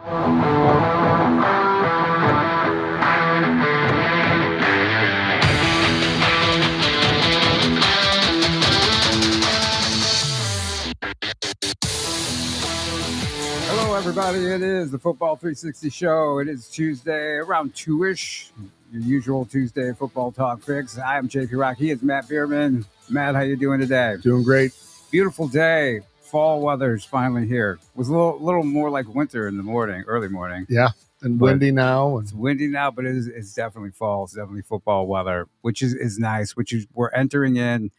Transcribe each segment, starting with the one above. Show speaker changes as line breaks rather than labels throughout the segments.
Hello, everybody. It is the Football 360 show. It is Tuesday around 2-ish. Your usual Tuesday football talk fix. I am JP Rock. He is Matt Bierman. Matt, how you doing today?
Doing great.
Beautiful day. Fall weather's finally here. It was a little more like winter in the morning, early morning.
Yeah, and windy now.
It's windy now, but it's definitely fall. It's definitely football weather, which is nice. We're entering in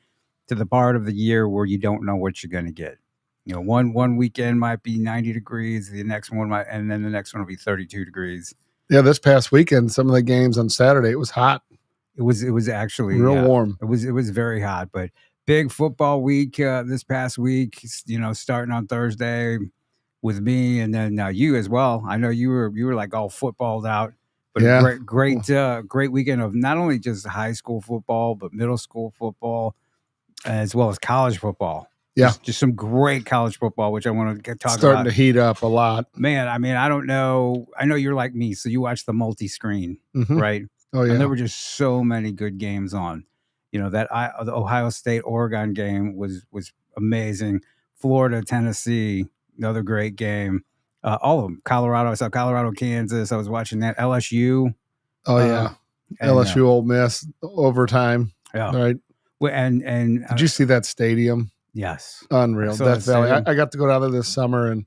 to the part of the year where you don't know what you're going to get. You know, one weekend might be 90 degrees, the next one might, and then the next one will be 32 degrees.
Yeah, this past weekend, some of the games on Saturday, it was hot.
It was actually
real warm.
It was very hot, but big football week this past week. You know, starting on Thursday with me, and then you as well. I know you were like all footballed out, but
Yeah.
a great weekend of not only just high school football, but middle school football, as well as college football.
Yeah,
just some great college football, which I want to talk about.
Starting to heat up a lot.
Man, I mean, I don't know. I know you're like me, so you watch the multi-screen, right?
Oh, yeah.
And there were just so many good games on. You know, the Ohio State-Oregon game was amazing. Florida, Tennessee, another great game. All of them. Colorado, I saw Colorado, Kansas. I was watching that. LSU.
Oh, yeah. LSU, Ole Miss, overtime.
Yeah.
Right.
And
did you see that stadium?
Yes.
Unreal. Death Valley. I got to go down there this summer, and,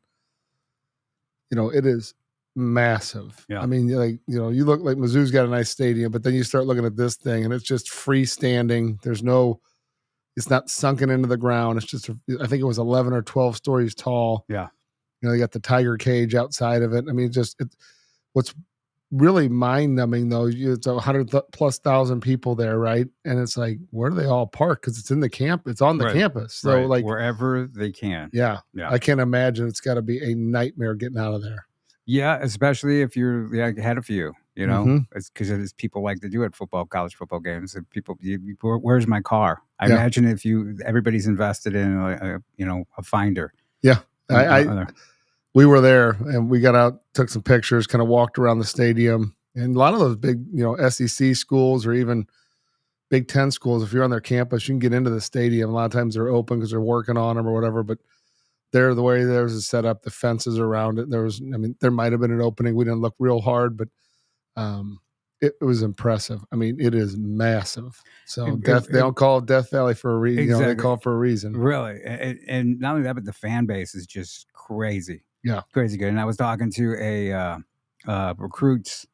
you know, it is massive.
Yeah.
I mean, like, you know, you look like Mizzou's got a nice stadium, but then you start looking at this thing, and it's just freestanding. It's not sunken into the ground. It's just, I think it was 11 or 12 stories tall.
Yeah.
You know, they got the tiger cage outside of it. I mean, what's really mind-numbing, though, it's 100,000+ people there, right? And it's like, where do they all park? Because it's in the camp. It's on the campus. So, like,
wherever they can.
Yeah. I can't imagine. It's got to be a nightmare getting out of there.
Yeah, especially if you're had a few. You know, it's because it is people like to do it. College football games. And people, where's my car? I imagine if everybody's invested in a finder.
Yeah, we were there, and we got out, took some pictures, kind of walked around the stadium, and a lot of those big, SEC schools or even Big Ten schools, if you're on their campus, you can get into the stadium. A lot of times they're open because they're working on them or whatever, but the way theirs is set up, the fences around it. There might have been an opening. We didn't look real hard, but it was impressive. I mean, it is massive. So they don't call it Death Valley for a reason.
Exactly.
They call it for a reason.
Really. And not only that, but the fan base is just crazy.
Yeah.
Crazy good. And I was talking to a recruit's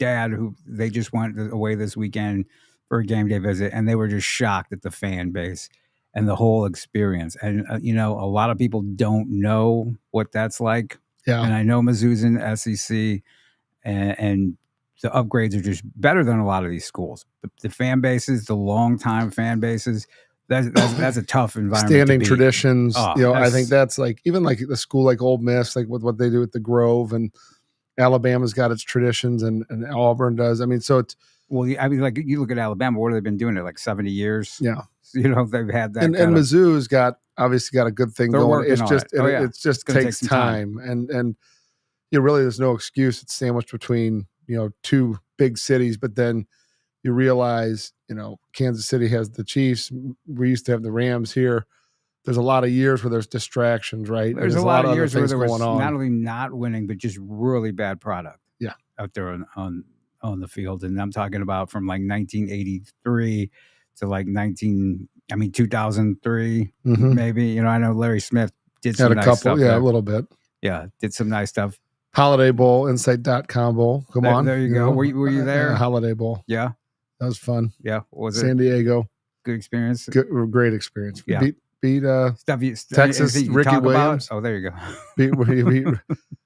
dad who they just went away this weekend for a game day visit, and they were just shocked at the fan base and the whole experience. And, a lot of people don't know what that's like.
Yeah.
And I know Mizzou's in the SEC, and the upgrades are just better than a lot of these schools. The fan bases, the long-time fan bases, that's a tough environment.
Standing traditions. I think that's like, even like the school like Ole Miss, like with what they do at the Grove, and Alabama's got its traditions, and Auburn does. I mean, so it's.
Well, I mean, like you look at Alabama, what have they been doing it like 70 years?
Yeah.
So, they've had that.
And Mizzou's obviously got a good thing going. It's just, it just takes time. And really, there's no excuse. It's sandwiched between, two big cities, but then you realize, Kansas City has the Chiefs. We used to have the Rams here. There's a lot of years where there's distractions, right?
There's a lot of years where there was not only not winning, but just really bad product.
Yeah.
Out there on the field. And I'm talking about from like 1983 to like 2003, maybe. I know Larry Smith did some nice stuff.
Yeah, a little bit.
Yeah, did some nice stuff.
Holiday Bowl, Insight.com Bowl. Come on.
There you go. Were you there?
Holiday Bowl.
Yeah.
That was fun.
Yeah. What was it?
San Diego.
Good experience.
Great experience.
Yeah.
Beat Texas, Ricky Williams.
Oh, there you go.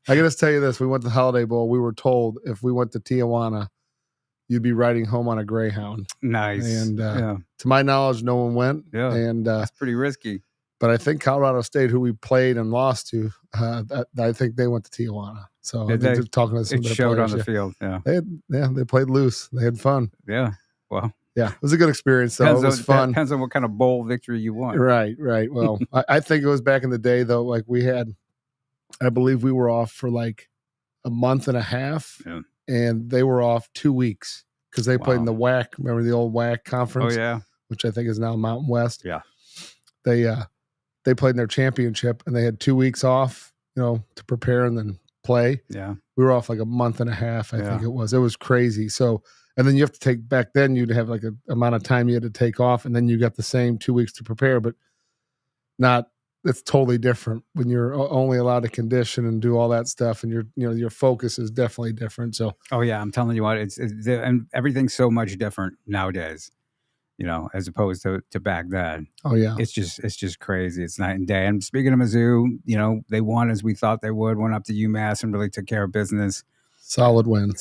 I got to tell you this. We went to the Holiday Bowl. We were told if we went to Tijuana, you'd be riding home on a Greyhound.
Nice.
And to my knowledge, no one went.
Yeah.
And
that's pretty risky.
But I think Colorado State, who we played and lost to, I think they went to Tijuana. So
they're
talking to some of the
showed
players,
on the field. Yeah.
They played loose. They had fun.
Yeah. Well.
Yeah, it was a good experience, though. It was fun.
Depends on what kind of bowl victory you want.
Right. Well, I think it was back in the day, though. Like I believe we were off for like a month and a half,
Yeah.
and they were off 2 weeks because they played in the WAC. Remember the old WAC conference?
Oh yeah,
which I think is now Mountain West.
Yeah.
They played in their championship, and they had 2 weeks off, to prepare and then play.
Yeah.
We were off like a month and a half, I think it was. It was crazy. So, and then you have to take back then you'd have like an amount of time you had to take off, and then you got the same 2 weeks to prepare, but it's totally different when you're only allowed to condition and do all that stuff, and your focus is definitely different. So,
oh yeah, I'm telling you what, it's and everything's so much different nowadays, as opposed to back then.
Oh yeah,
it's just crazy. It's night and day. And speaking of Mizzou, they won as we thought they would. Went up to UMass and really took care of business.
Solid win.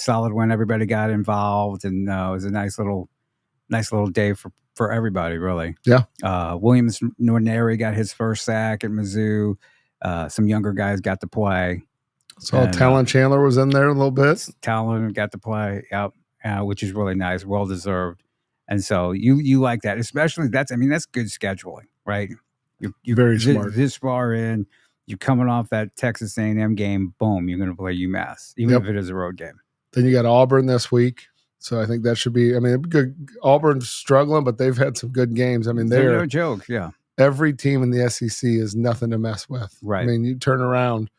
Everybody got involved, and it was a nice little day for everybody, really.
Yeah.
Williams Nwaneri got his first sack at Mizzou. Some younger guys got to play.
So Talon Chandler was in there a little bit.
Talon got to play, which is really nice, well deserved. And so you like that, especially that's good scheduling, right? You're
very smart.
This far in, you're coming off that Texas A&M game. Boom, you're going to play UMass, even if it is a road game.
Then you got Auburn this week. So I think that should be. Good. Auburn's struggling, but they've had some good games. They're
no joke. Yeah,
every team in the SEC is nothing to mess with.
Right.
You turn around.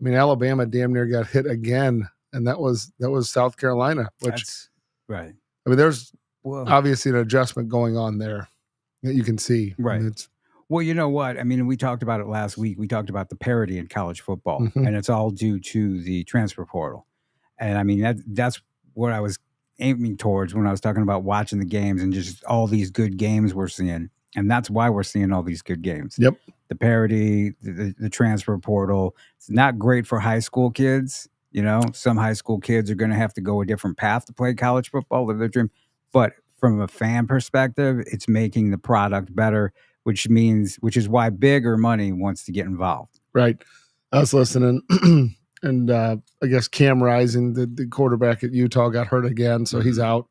Alabama damn near got hit again, and that was South Carolina.
That's right.
There's obviously an adjustment going on there that you can see.
Right. Well, you know what? We talked about it last week. We talked about the parity in college football, and it's all due to the transfer portal. And that's what I was aiming towards when I was talking about watching the games and just all these good games we're seeing. And that's why we're seeing all these good games.
Yep.
The parity, the transfer portal. It's not great for high school kids. Some high school kids are going to have to go a different path to play college football, live their dream. But from a fan perspective, it's making the product better, which is why bigger money wants to get involved.
Right. I was listening, and I guess Cam Rising, the quarterback at Utah, got hurt again, so he's out.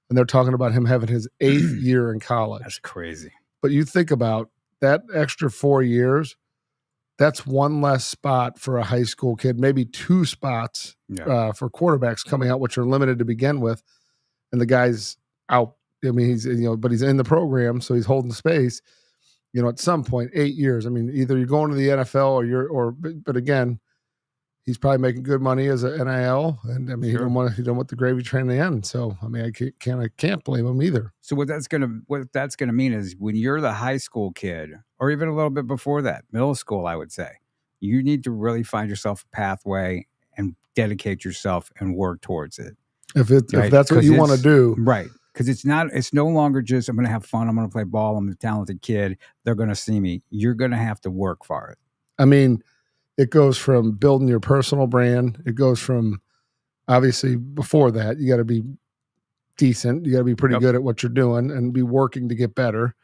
And they're talking about him having his 8th year in college.
That's crazy.
But you think about that extra 4 years, that's one less spot for a high school kid, maybe 2 spots for quarterbacks coming out, which are limited to begin with. And the guy's out. He's but he's in the program, so he's holding space. At some point, 8 years. Either you're going to the NFL but again, he's probably making good money as an NIL, and he don't want the gravy train to end. So I can't blame him either.
So what that's gonna mean is when you're the high school kid, or even a little bit before that, middle school, I would say, you need to really find yourself a pathway and dedicate yourself and work towards it.
If that's what you want to do,
right? Because it's no longer just I'm going to have fun, I'm going to play ball, I'm a talented kid, they're going to see me. You're going to have to work for it.
It goes from building your personal brand. It goes from, obviously, before that, you got to be decent. You got to be pretty good at what you're doing and be working to get better.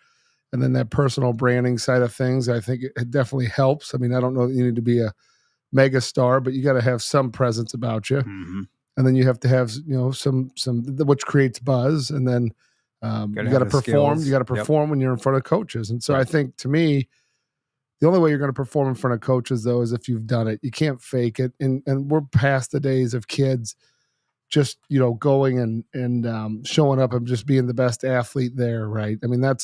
And then that personal branding side of things, I think it definitely helps. I don't know that you need to be a mega star, but you got to have some presence about you.
Mm-hmm.
And then you have to have, some which creates buzz. And then you got to perform.
Skills.
You got to perform when you're in front of coaches. And so I think, to me, the only way you're going to perform in front of coaches, though, is if you've done it. You can't fake it. And we're past the days of kids just, going and showing up and just being the best athlete there, right?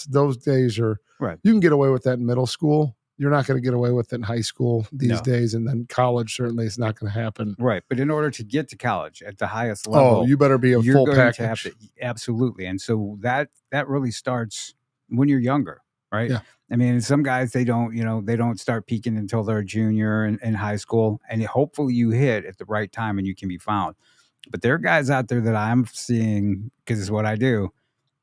Those days are right. You can get away with that in middle school. You're not going to get away with it in high school these days. And then college, certainly, it's not going to happen.
Right. But in order to get to college at the highest level,
you better be a full package.
Absolutely. And so that really starts when you're younger, right?
Yeah.
Some guys, they don't start peaking until they're a junior in high school. And hopefully you hit at the right time and you can be found. But there are guys out there that I'm seeing, because it's what I do,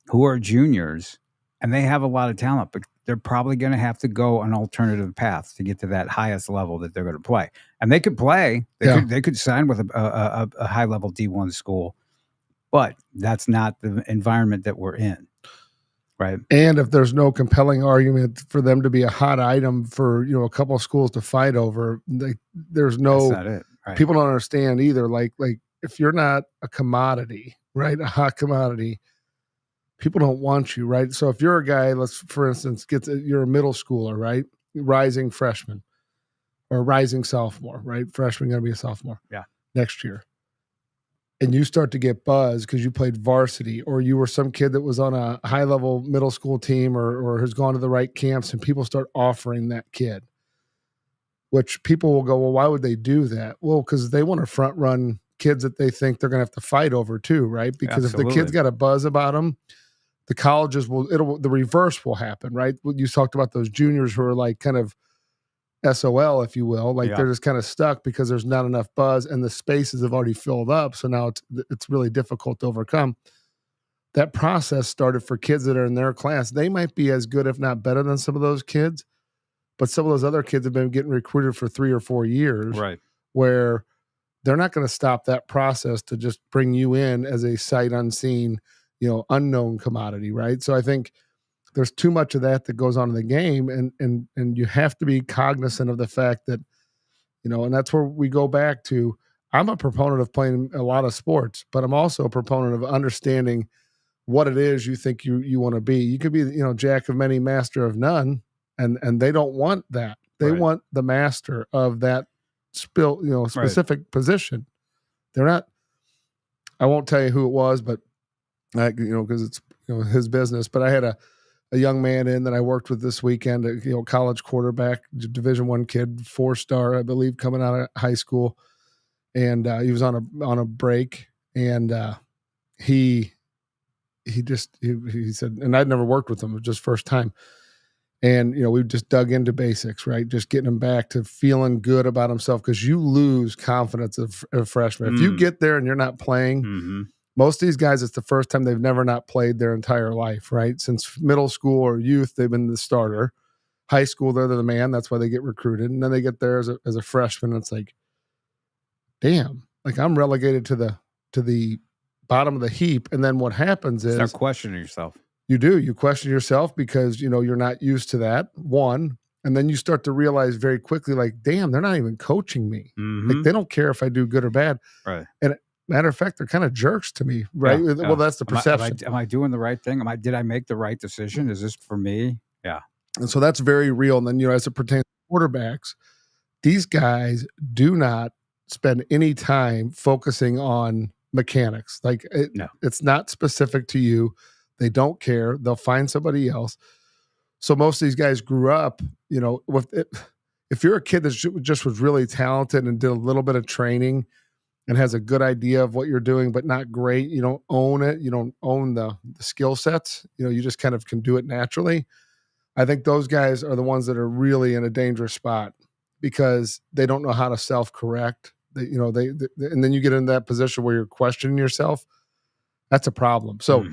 who are juniors and they have a lot of talent, but they're probably going to have to go an alternative path to get to that highest level that they're going to play. And they could play. They could sign with a high-level D1 school, but that's not the environment that we're in. Right.
And if there's no compelling argument for them to be a hot item for, a couple of schools to fight over, there's no,
that's not it. Right.
People don't understand either. Like if you're not a commodity, right? A hot commodity, people don't want you, right? So if you're a guy, for instance, you're a middle schooler, right? Rising freshman or rising sophomore, right? Freshman going to be a sophomore.
Yeah.
next year, and you start to get buzz because you played varsity, or you were some kid that was on a high-level middle school team, or has gone to the right camps, and people start offering that kid, which people will go, well, why would they do that? Well, because they want to front run kids that they think they're going to have to fight over too, right? Because
Absolutely.
if the kid's got a buzz about them, the colleges the reverse will happen, right? You talked about those juniors who are like kind of SOL, if you will, like they're just kind of stuck because there's not enough buzz and the spaces have already filled up. So now it's really difficult to overcome. That process started for kids that are in their class. They might be as good, if not better than some of those kids, but some of those other kids have been getting recruited for 3 or 4 years,
right?
Where they're not going to stop that process to just bring you in as a sight unseen, unknown commodity, right? So I think there's too much of that goes on in the game, and you have to be cognizant of the fact that, and that's where we go back to. I'm a proponent of playing a lot of sports, but I'm also a proponent of understanding what it is you think you want to be. You could be, jack of many, master of none, and they don't want that. They want the master of that specific position. They're not. I won't tell you who it was, but because it's his business. But I had a young man in that I worked with this weekend, a college quarterback, Division I kid, 4-star, I believe, coming out of high school, and he was on a break, and he said, and I'd never worked with him, it was just first time. And, we just dug into basics, right? Just getting him back to feeling good about himself, because you lose confidence of a freshman. If you get there and you're not playing, most of these guys, it's the first time they've never not played their entire life, right? Since middle school or youth, they've been the starter. High school, they're the man. That's why they get recruited. And then they get there as a freshman. And it's like, damn, like I'm relegated to the bottom of the heap. And then what happens is
start questioning yourself.
You question yourself because, you're not used to that, one. And then you start to realize very quickly, like, damn, they're not even coaching me. Like, they don't care if I do good or bad.
Right.
And matter of fact, they're kind of jerks to me, right? Yeah, well, that's the perception.
Am I doing the right thing? Did I make the right decision? Is this for me? Yeah.
And so that's very real. And then, as it pertains to quarterbacks, these guys do not spend any time focusing on mechanics. Like, it's not specific to you. They don't care. They'll find somebody else. So most of these guys grew up, with it. If you're a kid that just was really talented and did a little bit of training and has a good idea of what you're doing, but not great, you don't own it. You don't own the skill sets. You just kind of can do it naturally. I think those guys are the ones that are really in a dangerous spot because they don't know how to self-correct. And then you get in that position where you're questioning yourself. That's a problem. So,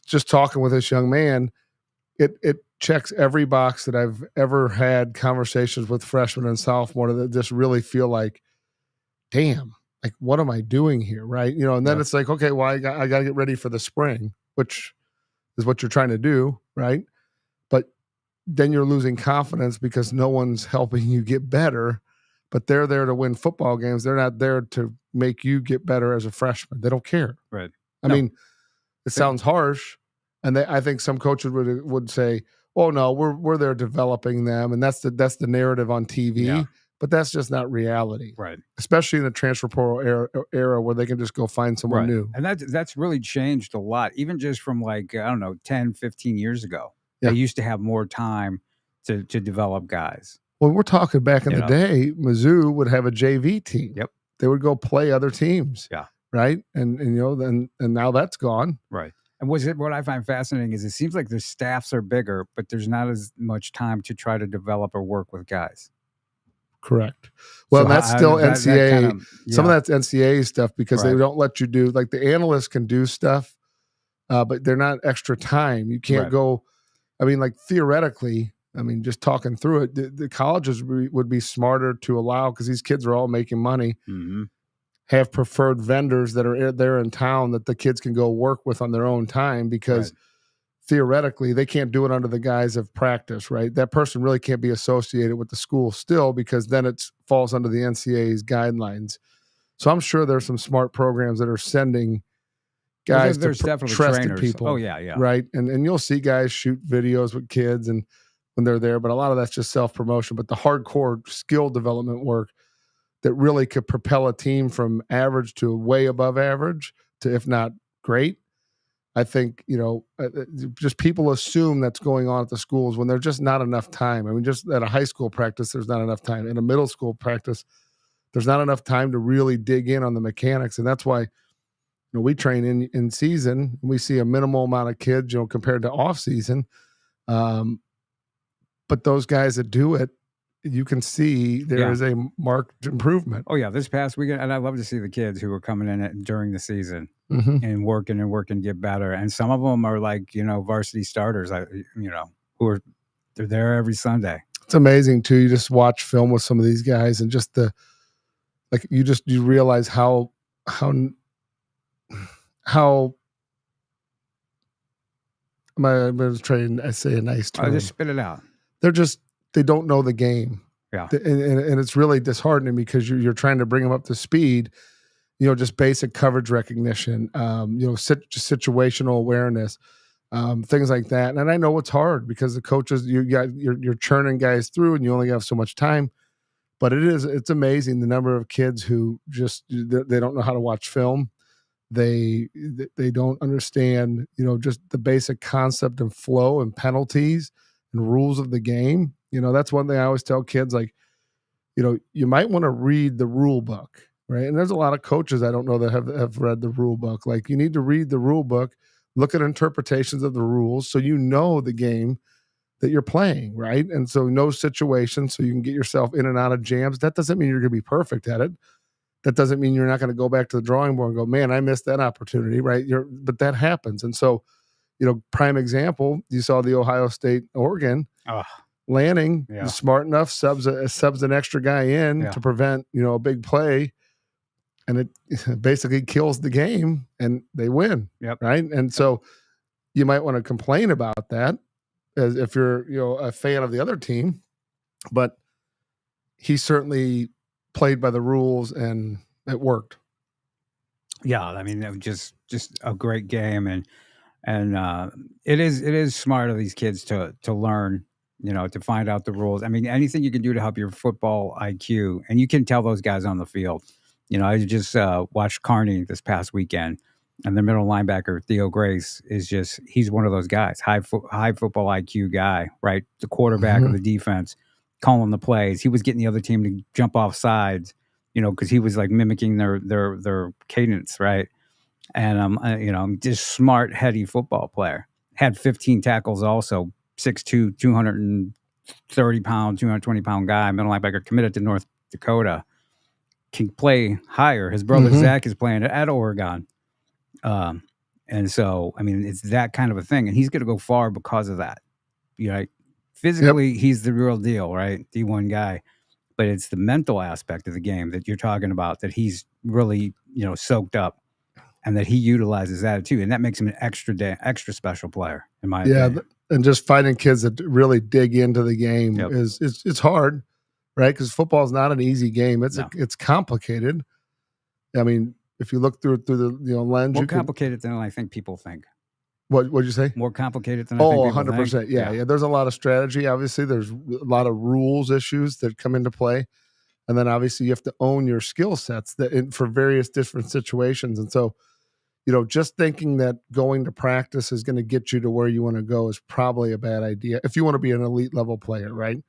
just talking with this young man, it checks every box that I've ever had conversations with freshmen and sophomore that just really feel like, damn, like, what am I doing here? Right. And then it's like, okay, well, I got to get ready for the spring, which is what you're trying to do. Right. But then you're losing confidence because no one's helping you get better, but they're there to win football games. They're not there to make you get better as a freshman. They don't care.
Right.
I mean, it sounds harsh. And I think some coaches would say, oh no, we're there developing them. And that's the narrative on TV, but that's just not reality.
Right.
Especially in the transfer portal era where they can just go find someone new.
And that's really changed a lot, even just from 10, 15 years ago. They used to have more time to develop guys.
Well, we're talking back in the day, Mizzou would have a JV team.
Yep.
They would go play other teams.
Yeah.
Right. And now that's gone.
Right. And what I find fascinating is it seems like their staffs are bigger, but there's not as much time to try to develop or work with guys.
Correct. Well, so that's still NCAA. Some of that's NCAA stuff because they don't let you do, like, the analysts can do stuff, but they're not extra time. You can't go. I mean, like, theoretically, just talking through it, the colleges would be smarter to allow, because these kids are all making money, have preferred vendors that are there in town that the kids can go work with on their own time, because theoretically they can't do it under the guise of practice, right? That person really can't be associated with the school still, because then it falls under the NCAA's guidelines. So I'm sure there's some smart programs that are sending guys to trusted trainers. People.
Oh yeah.
Right. And you'll see guys shoot videos with kids and when they're there, but a lot of that's just self-promotion. But the hardcore skill development work, that really could propel a team from average to way above average to, if not great. I think, just people assume that's going on at the schools when there's just not enough time. I mean, just at a high school practice, there's not enough time. In a middle school practice, there's not enough time to really dig in on the mechanics. And that's why, we train in season. We see a minimal amount of kids, compared to off season. But those guys that do it, you can see there is a marked improvement.
Oh yeah, this past weekend, and I love to see the kids who are coming in during the season and working to get better. And some of them are like varsity starters. They're there every Sunday.
It's amazing too. You just watch film with some of these guys, and just you realize how I'm going to try and say a nice term.
I just spit it out.
They don't know the game.
Yeah.
And it's really disheartening because you're trying to bring them up to speed, just basic coverage recognition, situational awareness, things like that. And I know it's hard because the coaches, you're churning guys through and you only have so much time, but it's amazing the number of kids who just, they don't know how to watch film. They don't understand, just the basic concept and flow and penalties and rules of the game. That's one thing I always tell kids, like, you might want to read the rule book, right? And there's a lot of coaches I don't know that have read the rule book. Like, you need to read the rule book, look at interpretations of the rules so you know the game that you're playing, right? And so know situations so you can get yourself in and out of jams. That doesn't mean you're going to be perfect at it. That doesn't mean you're not going to go back to the drawing board and go, man, I missed that opportunity, right? But that happens. And so, prime example, you saw the Ohio State, Oregon. Lanning is smart enough, subs an extra guy in to prevent, a big play, and it basically kills the game and they win.
Yep.
Right. And so you might want to complain about that as if you're, a fan of the other team, but he certainly played by the rules and it worked.
Yeah. I mean, it was just a great game. And it is smart of these kids to learn, to find out the rules. I mean, anything you can do to help your football IQ, and you can tell those guys on the field. I just watched Kearney this past weekend, and the middle linebacker, Theo Grace, he's one of those guys, high football IQ guy, right? The quarterback of the defense, calling the plays. He was getting the other team to jump off sides, because he was like mimicking their cadence, right? And just smart, heady football player. Had 15 tackles also, 6'2", 230-pound, 220-pound guy, middle linebacker, committed to North Dakota. Can play higher. His brother Zach is playing at Oregon. And so, I mean, it's that kind of a thing. And he's going to go far because of that. Physically, he's the real deal, right? D1 guy. But it's the mental aspect of the game that you're talking about that he's really, soaked up. And that he utilizes that too, and that makes him an extra special player, in my opinion.
And just finding kids that really dig into the game it's hard, right? Because football is not an easy game. It's complicated. I mean, if you look through the lens,
more complicated than I think people think.
What'd you say?
More complicated than I think people
100%.
think.
Yeah. There's a lot of strategy. Obviously, there's a lot of rules issues that come into play, and then obviously you have to own your skill sets for various different situations, and so. Just thinking that going to practice is going to get you to where you want to go is probably a bad idea if you want to be an elite level player, right?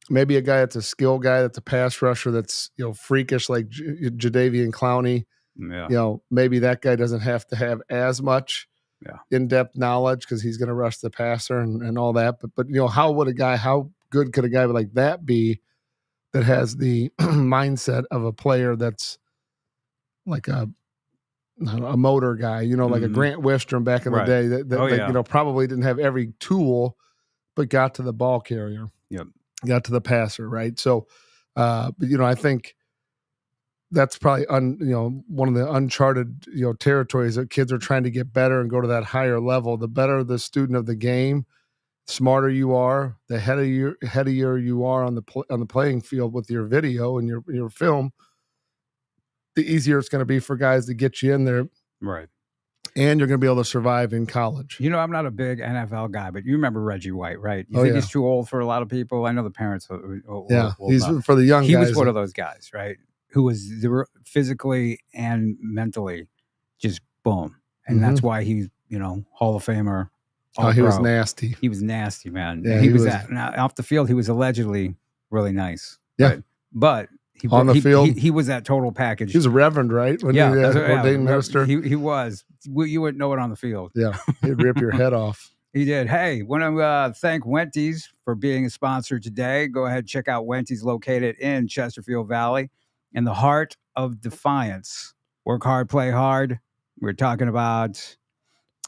Maybe a guy that's a skill guy, that's a pass rusher, that's, freakish like Jadeveon Clowney.
Yeah.
Maybe that guy doesn't have to have as much in-depth knowledge because he's going to rush the passer and all that. But how good could a guy like that be that has the mindset of a player that's like a motor guy, like a Grant Wistrom back in the day that probably didn't have every tool, but got to the ball carrier, got to the passer, right? So, but I think that's probably one of the uncharted territories that kids are trying to get better and go to that higher level. The better the student of the game, smarter you are, the headier you are on the playing field with your video and your film. The easier it's going to be for guys to get you in there.
Right.
and you're going to be able to survive in college.
You know, I'm not a big NFL guy, but you remember Reggie White, right? You
Oh,
think
yeah.
he's too old for a lot of people? I know the parents will
He's
know.
for the young
He
guys.
was one of those guys, right? Who was physically and mentally just boom. And that's why he's, Hall of Famer.
Oh, he was nasty.
He was nasty, man.
Yeah,
he was off the field. He was allegedly really nice.
Yeah.
But
on the field,
he was that total package.
He was a reverend, right? When
yeah,
ordained minister.
He was. You wouldn't know it on the field.
Yeah, he'd rip your head off.
He did. Hey, want to thank Wendy's for being a sponsor today. Go ahead and check out Wendy's, located in Chesterfield Valley, in the heart of Defiance. Work hard, play hard. We're talking about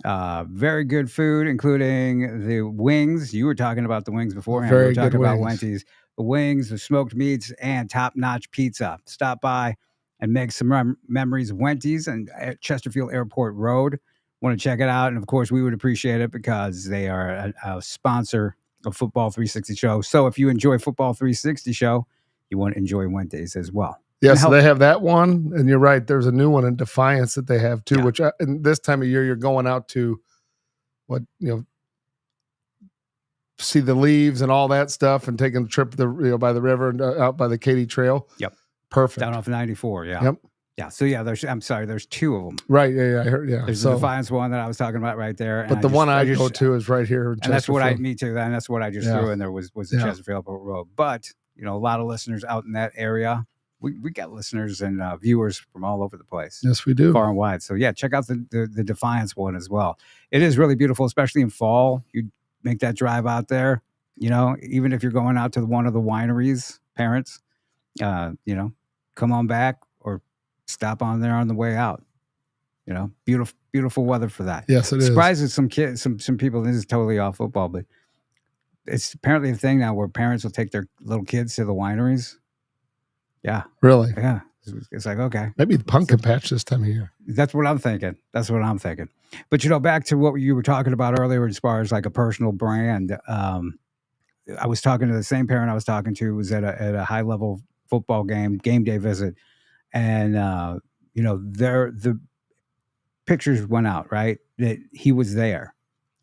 very good food, including the wings. You were talking about the wings beforehand. We were talking about Wendy's. The wings, the smoked meats, and top-notch pizza. Stop by and make some memories of Wendy's and at Chesterfield Airport Road. Want to check it out. And, of course, we would appreciate it because they are a sponsor of Football 360 Show. So if you enjoy Football 360 Show, you want to enjoy Wendy's as well.
Yeah, so they have that one. And you're right. There's a new one in Defiance that they have, too, which in this time of year, you're going out to see the leaves and all that stuff and taking a trip by the river and out by the Katy Trail.
Yep.
Perfect.
Down off 94. Yeah.
Yep.
Yeah. So there's two of them.
Right. Yeah. I heard. Yeah.
There's the Defiance one that I was talking about right there.
But the one I go to is right here.
And that's what me too. And that's what I just threw in there was the Chesterfield Road. But, a lot of listeners out in that area. We got listeners and viewers from all over the place.
Yes, we do.
Far and wide. So yeah, check out the Defiance one as well. It is really beautiful, especially in fall. You make that drive out there, even if you're going out to one of the wineries, parents, come on back or stop on there on the way out. Beautiful, beautiful weather for that.
Yes, it is.
Surprises some kids, some people. This is totally off football, but it's apparently a thing now where parents will take their little kids to the wineries. Yeah.
Really?
Yeah. It's like, okay.
Maybe the pumpkin patch this time of year.
That's what I'm thinking. But, back to what you were talking about earlier as far as like a personal brand. I was talking to the same parent I was talking to was at a high-level football game day visit. And, the pictures went out, right? That he was there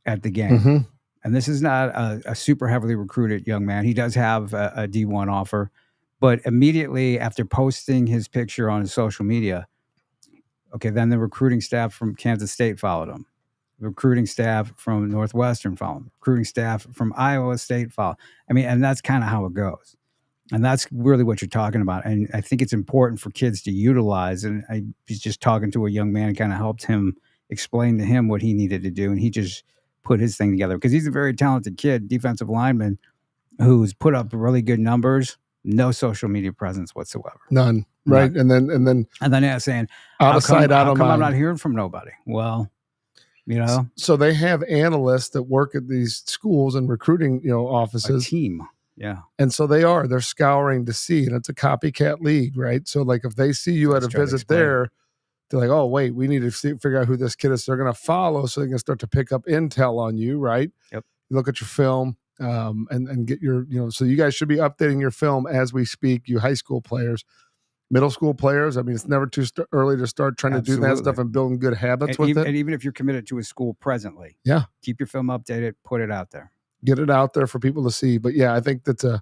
at the game.
Mm-hmm.
And this is not a super heavily recruited young man. He does have a D1 offer. But immediately after posting his picture on his social media, then the recruiting staff from Kansas State followed him. The recruiting staff from Northwestern followed him. Recruiting staff from Iowa State followed. And that's kind of how it goes. And that's really what you're talking about. And I think it's important for kids to utilize. And I was just talking to a young man and kind of helped him explain to him what he needed to do. And he just put his thing together because he's a very talented kid, defensive lineman, who's put up really good numbers. No social media presence whatsoever.
None. Right. And then
saying,
out of sight, out of mind.
I'm not hearing from nobody. Well,
So they have analysts that work at these schools and recruiting, offices.
A team. Yeah.
And so they're scouring to see, and it's a copycat league, right? So like if they see you at a visit there, they're like, oh, wait, we need to figure out who this kid is. They're going to follow so they can start to pick up intel on you, right?
Yep.
You look at your film. And get your, so you guys should be updating your film as we speak, you high school players, middle school players. It's never too early to start trying to do that stuff and building good habits with it.
And even if you're committed to a school presently, keep your film updated, put it out there.
Get it out there for people to see. But yeah, I think that's a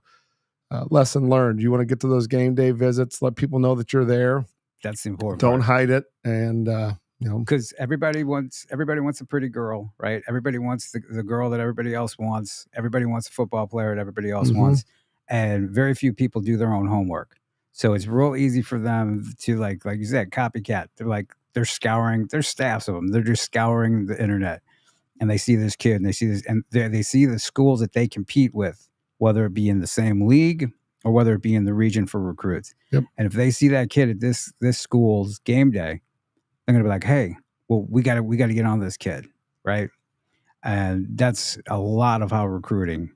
lesson learned. You want to get to those game day visits, let people know that you're there.
That's the important
Don't hide it. And,
because everybody wants a pretty girl, right? Everybody wants the girl that everybody else wants. Everybody wants a football player that everybody else wants. And very few people do their own homework. So it's real easy for them to like you said, copycat. They're scouring, there's staffs of them. They're just scouring the internet and they see this kid and they see this, and they see the schools that they compete with, whether it be in the same league or whether it be in the region for recruits.
Yep.
And if they see that kid at this school's game day, they're going to be like, hey, well, we got to get on this kid, right? And that's a lot of how recruiting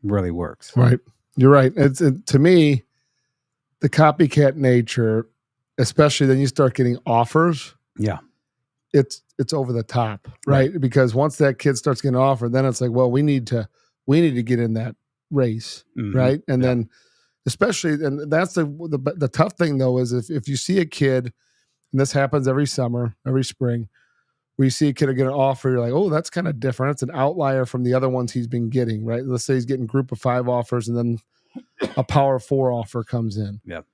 really works.
Right. You're right. To me, the copycat nature, especially then you start getting offers.
Yeah.
It's over the top, right? Because once that kid starts getting offered, then it's like, well, we need to get in that race, right? And then especially, and that's the tough thing though, is if you see a kid, and this happens every summer, every spring, where you see a kid get an offer, you're like, oh, that's kind of different. It's an outlier from the other ones he's been getting, right? Let's say he's getting group of 5 offers and then a power 4 offer comes in.
Yep.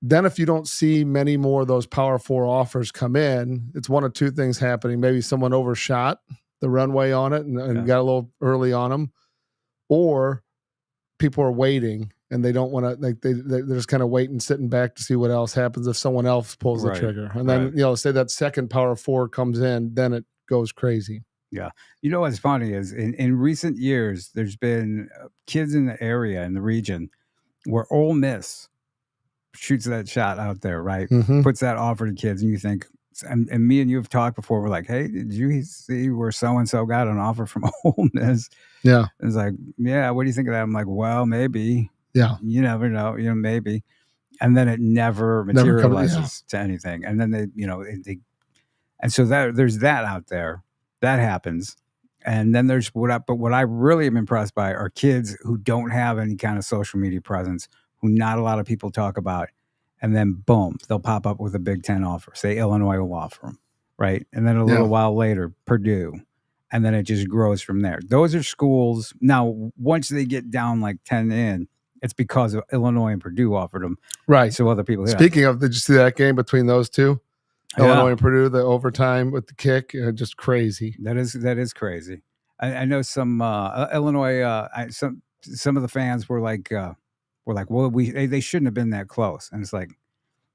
Then if you don't see many more of those power 4 offers come in, it's one of two things happening. Maybe someone overshot the runway on it and got a little early on them, or people are waiting and they don't want to, like they're just kind of waiting, sitting back to see what else happens if someone else pulls the trigger. And then, say that second power 4 comes in, then it goes crazy.
Yeah. You know, what's funny is in recent years, there's been kids in the area, in the region, where Ole Miss shoots that shot out there, right? Puts that offer to kids, and you think, and me and you have talked before, we're like, hey, did you see where so-and-so got an offer from Ole Miss?
Yeah.
It's like, yeah, what do you think of that? I'm like, well, maybe.
Yeah.
You never know, maybe. And then it never materializes to anything. And then they and so there's that out there. That happens. And then there's what I really am impressed by are kids who don't have any kind of social media presence, who not a lot of people talk about. And then boom, they'll pop up with a Big Ten offer. Say Illinois will offer them, right? And then a little while later, Purdue. And then it just grows from there. Those are schools. Now, once they get down like 10 in, it's because of Illinois and Purdue offered them.
Right.
So other people.
Speaking of, did you see that game between those two? Illinois and Purdue, the overtime with the kick, just crazy.
That is crazy. I know some Illinois. Some of the fans were like, well, they shouldn't have been that close. And it's like,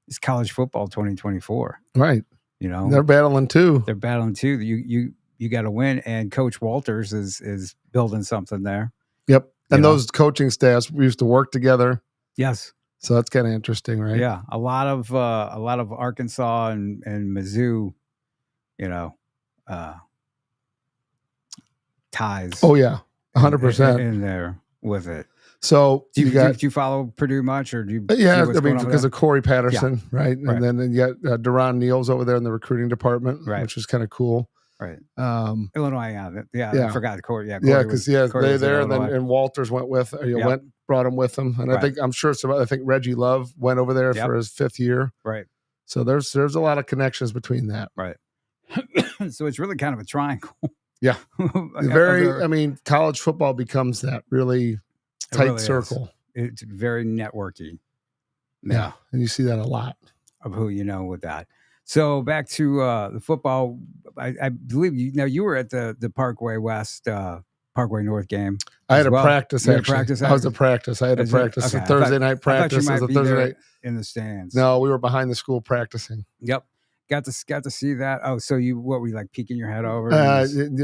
it's college football 2024.
Right. They're battling too.
They're battling too. You got to win. And Coach Walters is building something there.
Yep. And those coaching staffs used to work together.
Yes.
So that's kind of interesting, right?
Yeah. A lot of Arkansas and Mizzou, ties.
Oh yeah. 100%
in there with it.
So
do you follow Purdue much, or do you?
Yeah, because of Corey Patterson, right? And then you got Deron Neal's over there in the recruiting department, which is kind of cool.
Right. Illinois, I forgot Corey. Yeah,
because they there, and then Walters went with, brought him with him, and I'm sure I think Reggie Love went over there for his 5th year.
Right.
So there's a lot of connections between that.
Right. So it's really kind of a triangle.
Yeah. College football becomes that really tight circle.
It's very networky.
Yeah. And you see that a lot.
Of who you know with that. So back to the football. I believe you were at the Parkway West, Parkway North game.
I had a practice, actually. I was a practice. I had a practice. A Thursday night practice.
I thought you might be there in the stands.
No, we were behind the school practicing.
Yep. Got to see that. Oh, so what were you like peeking your head over?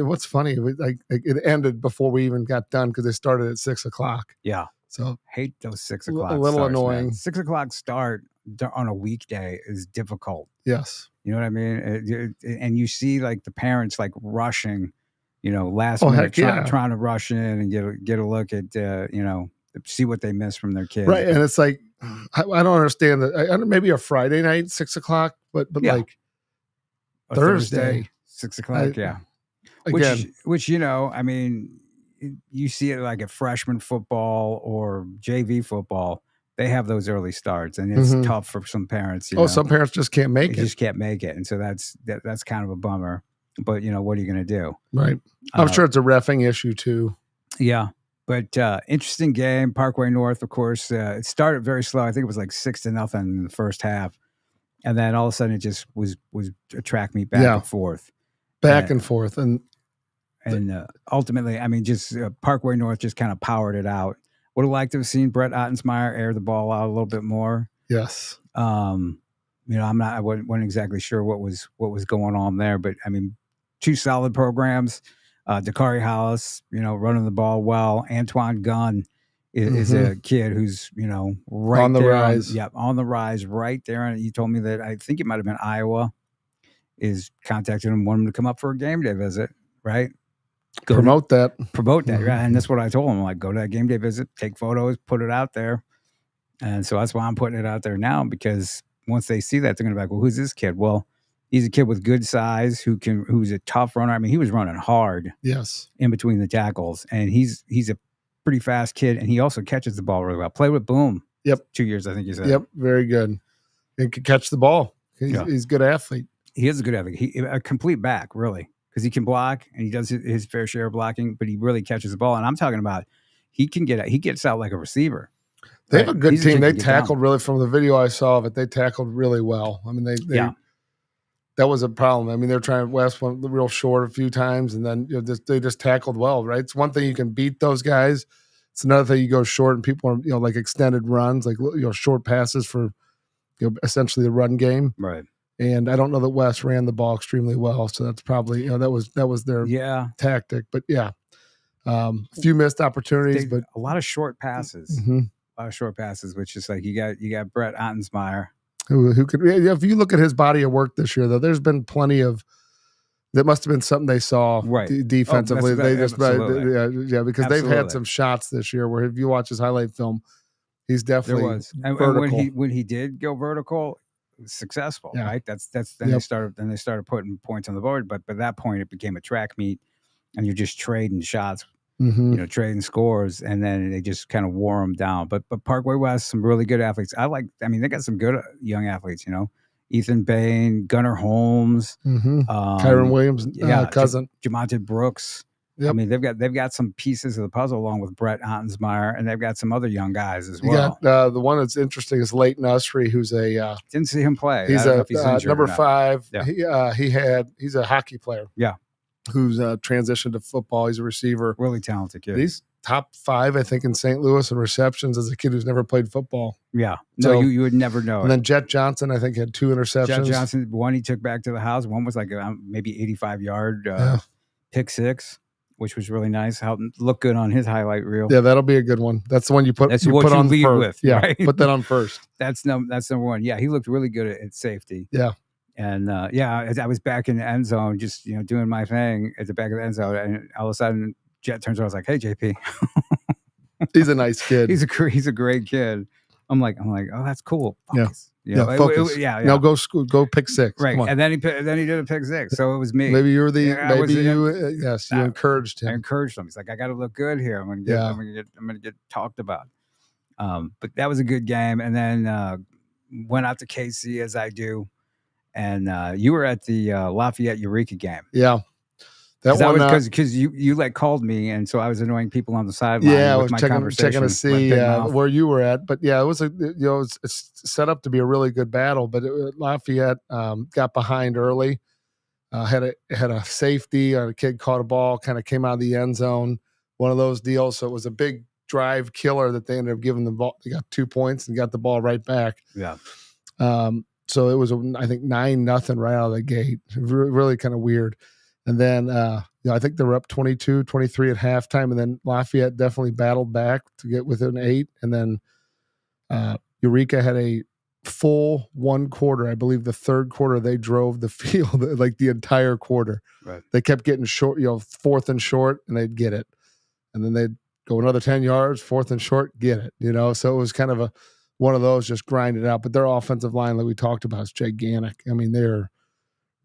What's funny, it ended before we even got done because they started at 6:00.
Yeah.
So
hate those 6:00.
A little annoying.
6:00 start on a weekday is difficult.
Yes.
You know what I mean? And you see like the parents like rushing, last minute trying to rush in and get a look at, see what they missed from their kids.
Right. And it's like, I don't understand that. Maybe a Friday night, 6:00, but like
a
Thursday
6:00. Yeah.
Again,
which, you see it like at freshman football or JV football. They have those early starts, and it's tough for some parents.
Some parents just can't make it.
Just can't make it, and so that's kind of a bummer. But what are you going to do?
Right. I'm sure it's a reffing issue too.
Yeah, but interesting game. Parkway North, of course. It started very slow. I think it was like 6-0 in the first half, and then all of a sudden it just was a track meet back and forth, and ultimately, just Parkway North just kind of powered it out. Would have liked to have seen Brett Ottensmeyer air the ball out a little bit more.
Yes.
I wasn't exactly sure what was going on there, but two solid programs. Dakari Hollis, running the ball well. Antoine Gunn is a kid who's, right
on the rise.
On the rise, right there. And he told me that I think it might have been Iowa is contacting him, wanting him to come up for a game day visit, right?
Promote that.
Yeah. And that's what I told him. Like, go to that game day visit, take photos, put it out there. And so that's why I'm putting it out there now, because once they see that, they're going to be like, well, who's this kid? Well, he's a kid with good size who's a tough runner. He was running hard.
Yes.
In between the tackles. And he's a pretty fast kid. And he also catches the ball really well. Played with Boom.
Yep.
2 years, I think you said.
Yep. Very good. And can catch the ball. He's a good athlete.
He is a good athlete. He a complete back, really, because he can block and he does his fair share of blocking, but he really catches the ball. And I'm talking about he gets out like a receiver.
They have a good team. They tackled really, from the video I saw of it, they tackled really well. I mean, that was a problem. I mean, they're trying. West went real short a few times, and then they just tackled well, right? It's one thing you can beat those guys. It's another thing you go short and people are like extended runs, like short passes for essentially the run game,
right?
And I don't know that West ran the ball extremely well, so that's probably that was their tactic. But a few missed opportunities, but
a lot of short passes.
Mm-hmm.
A lot of short passes, which is like you got Brett Ottensmeyer.
Who could, if you look at his body of work this year, though, there's been plenty of, that must have been something they saw defensively. Because they've had some shots this year where if you watch his highlight film, he's definitely vertical.
And when he did go vertical, successful, right? Then they started putting points on the board. But by that point, it became a track meet, and you're just trading shots.
Mm-hmm.
Trading scores, and then they just kind of wore them down. But Parkway West, some really good athletes. They got some good young athletes. Ethan Bain, Gunnar Holmes,
Kyron Williams, cousin
Jamonte Brooks. Yep. I mean, they've got some pieces of the puzzle along with Brett Ottensmeyer, and they've got some other young guys as well.
The one that's interesting is Leighton Usry, who's a
didn't see him play.
He's number 5. Yeah. He's a hockey player.
Yeah.
Who's transitioned to football. He's a receiver.
Really talented kid.
He's top 5, I think, in St. Louis in receptions as a kid who's never played football.
Yeah. No, you would never know.
And then Jet Johnson, I think, had 2 interceptions.
Jet Johnson, one he took back to the house. One was like maybe 85-yard pick 6, which was really nice. How looked good on his highlight reel.
Yeah, that'll be a good one. That's the one you put on lead first. With. Yeah, right? Put that on first.
That's number 1. Yeah, he looked really good at safety.
Yeah.
And I was back in the end zone, just doing my thing at the back of the end zone, and all of a sudden, Jet turns around. I was like, "Hey, JP."
He's a nice kid.
He's a great kid. I'm like, oh, that's cool.
Focus. Focus. Now go pick 6.
Right, and then he did a pick 6. So it was me.
Maybe you encouraged him.
I encouraged him. He's like, I got to look good here. I'm gonna get talked about. But that was a good game, and then went out to KC as I do. And you were at the Lafayette Eureka game.
Yeah. That
one because you called me, and so I was annoying people on the sideline.
Yeah, I was checking to see where you were at. But yeah, it was it's set up to be a really good battle. But Lafayette got behind early, had a safety. A kid caught a ball, kind of came out of the end zone. One of those deals. So it was a big drive killer that they ended up giving the ball. They got 2 points and got the ball right back.
Yeah.
So it was, I think, 9-0 right out of the gate. Really kind of weird. And then, I think they were up 22-23 at halftime. And then Lafayette definitely battled back to get within 8. And then Eureka had a full 1 quarter. I believe the third quarter they drove the field like the entire quarter.
Right.
They kept getting short, 4th and short, and they'd get it. And then they'd go another 10 yards, 4th and short, get it. So it was kind of one of those, just grind it out. But their offensive line, like we talked about, is gigantic. I mean, they're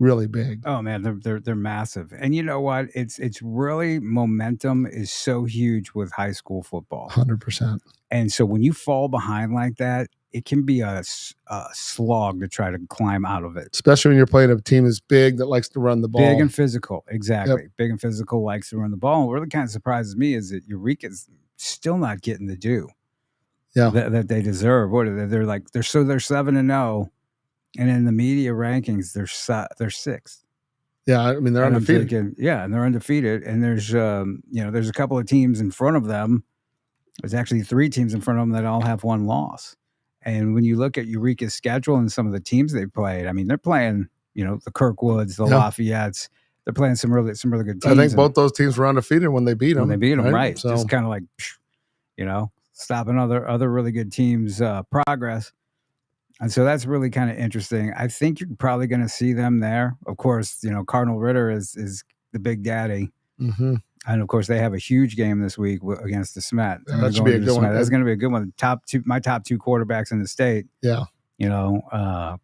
really big.
Oh man, they're massive. And you know what? It's really, momentum is so huge with high school football.
100%.
And so when you fall behind like that, it can be a slog to try to climb out of it.
Especially when you're playing a team that's big that likes to run the ball.
Big and physical, exactly. Yep. Big and physical, likes to run the ball. And what really kind of surprises me is that Eureka's still not getting the due.
Yeah,
that they deserve. What are they? They're 7-0, and in the media rankings, they're 6th.
Yeah, I mean they're undefeated.
And they're undefeated. And there's there's a couple of teams in front of them. There's actually 3 teams in front of them that all have 1 loss. And when you look at Eureka's schedule and some of the teams they've played, I mean they're playing the Kirkwoods, the Lafayettes. They're playing some really good teams.
I think both those teams were undefeated when they beat them.
Right? So just kind of like stopping other really good teams' progress. And so that's really kind of interesting. I think you're probably going to see them there. Of course, Cardinal Ritter is the big daddy.
Mm-hmm.
And of course, they have a huge game this week against the Smet.
That should be a good one.
That's going to be a good one. My top 2 quarterbacks in the state.
Yeah.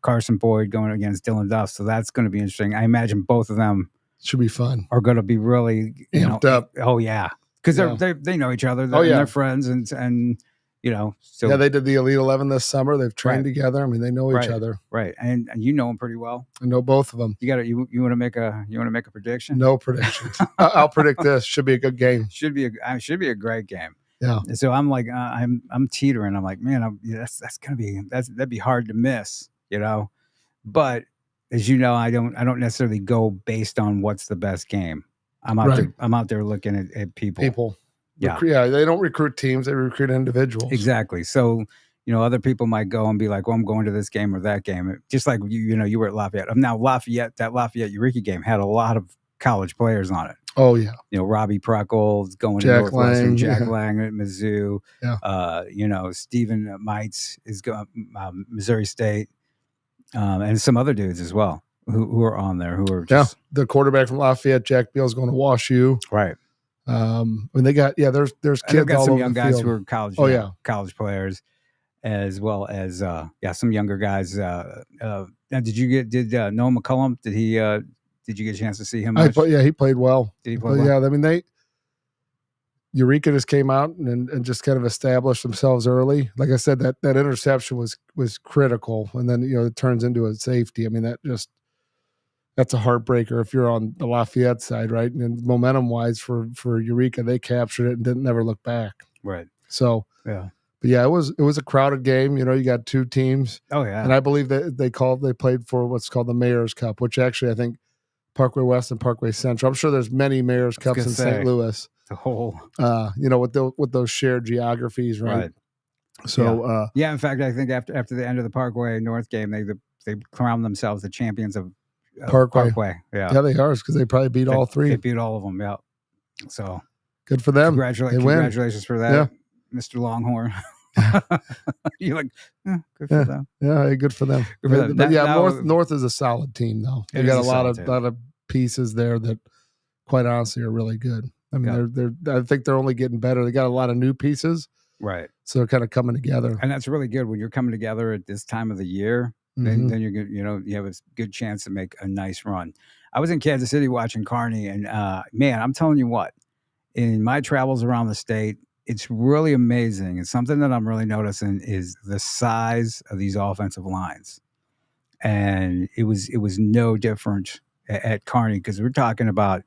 Carson Boyd going against Dylan Duff. So that's going to be interesting. I imagine both of them
should be fun.
Are going to be really
amped up.
Oh yeah. Because they know each other. They're friends, and So
yeah, they did the Elite 11 this summer. They've trained together. I mean, they know each other.
Right. And you know them pretty well.
I know both of them.
You want to make a prediction?
No predictions. I'll predict this. Should be a good game.
Should be a great game.
Yeah.
So I'm like, I'm teetering. I'm like, man, that'd be hard to miss, But as you know, I don't necessarily go based on what's the best game. I'm out there looking at people.
Yeah. They don't recruit teams; they recruit individuals.
Exactly. So, other people might go and be like, "Well, I'm going to this game or that game." Just like you were at Lafayette. Now, that Lafayette Eureka game had a lot of college players on it.
Oh yeah.
Robbie Preckles going to Northwestern, Jack Lang at Mizzou. Yeah. Stephen Mites is going Missouri State, and some other dudes as well who are on there who are just
the quarterback from Lafayette, Jack Beal's going to WashU.
Right.
When they got there's kids all
some
over
young
the
guys
field.
who are college college players, as well as some younger guys. Now, did Noah McCullum, did you get a chance to see him much?
He played well.
Did he play well?
Yeah, I mean Eureka just came out and just kind of established themselves early. Like I said, that interception was critical, and then it turns into a safety. I mean that's a heartbreaker if you're on the Lafayette side, right? And momentum wise for Eureka, they captured it and didn't never look back.
Right.
So
yeah.
But yeah, it was a crowded game. You got two teams.
Oh yeah.
And I believe that they played for what's called the Mayor's Cup, which actually I think Parkway West and Parkway Central. I'm sure there's many Mayor's Cups in St. Louis.
The whole
with those shared geographies, right? So
yeah. In fact, I think after the end of the Parkway North game, they crowned themselves the champions of Parkway. Yeah,
they are, because they probably beat all three.
They beat all of them. Yeah. So
good for them.
Congratulations for that, Mr. Longhorn. You're like, good for them.
Yeah, good for them.
Good for them.
But North is a solid team, though. They got a lot of pieces there that, quite honestly, are really good. I mean, I think they're only getting better. They got a lot of new pieces,
right?
So they're kind of coming together,
and that's really good when you're coming together at this time of the year.
Mm-hmm.
Then you're good. You have a good chance to make a nice run. I was in Kansas City watching Kearney, and man, I'm telling you what, in my travels around the state, it's really amazing. And something that I'm really noticing is the size of these offensive lines, and it was no different at Kearney, because we're talking about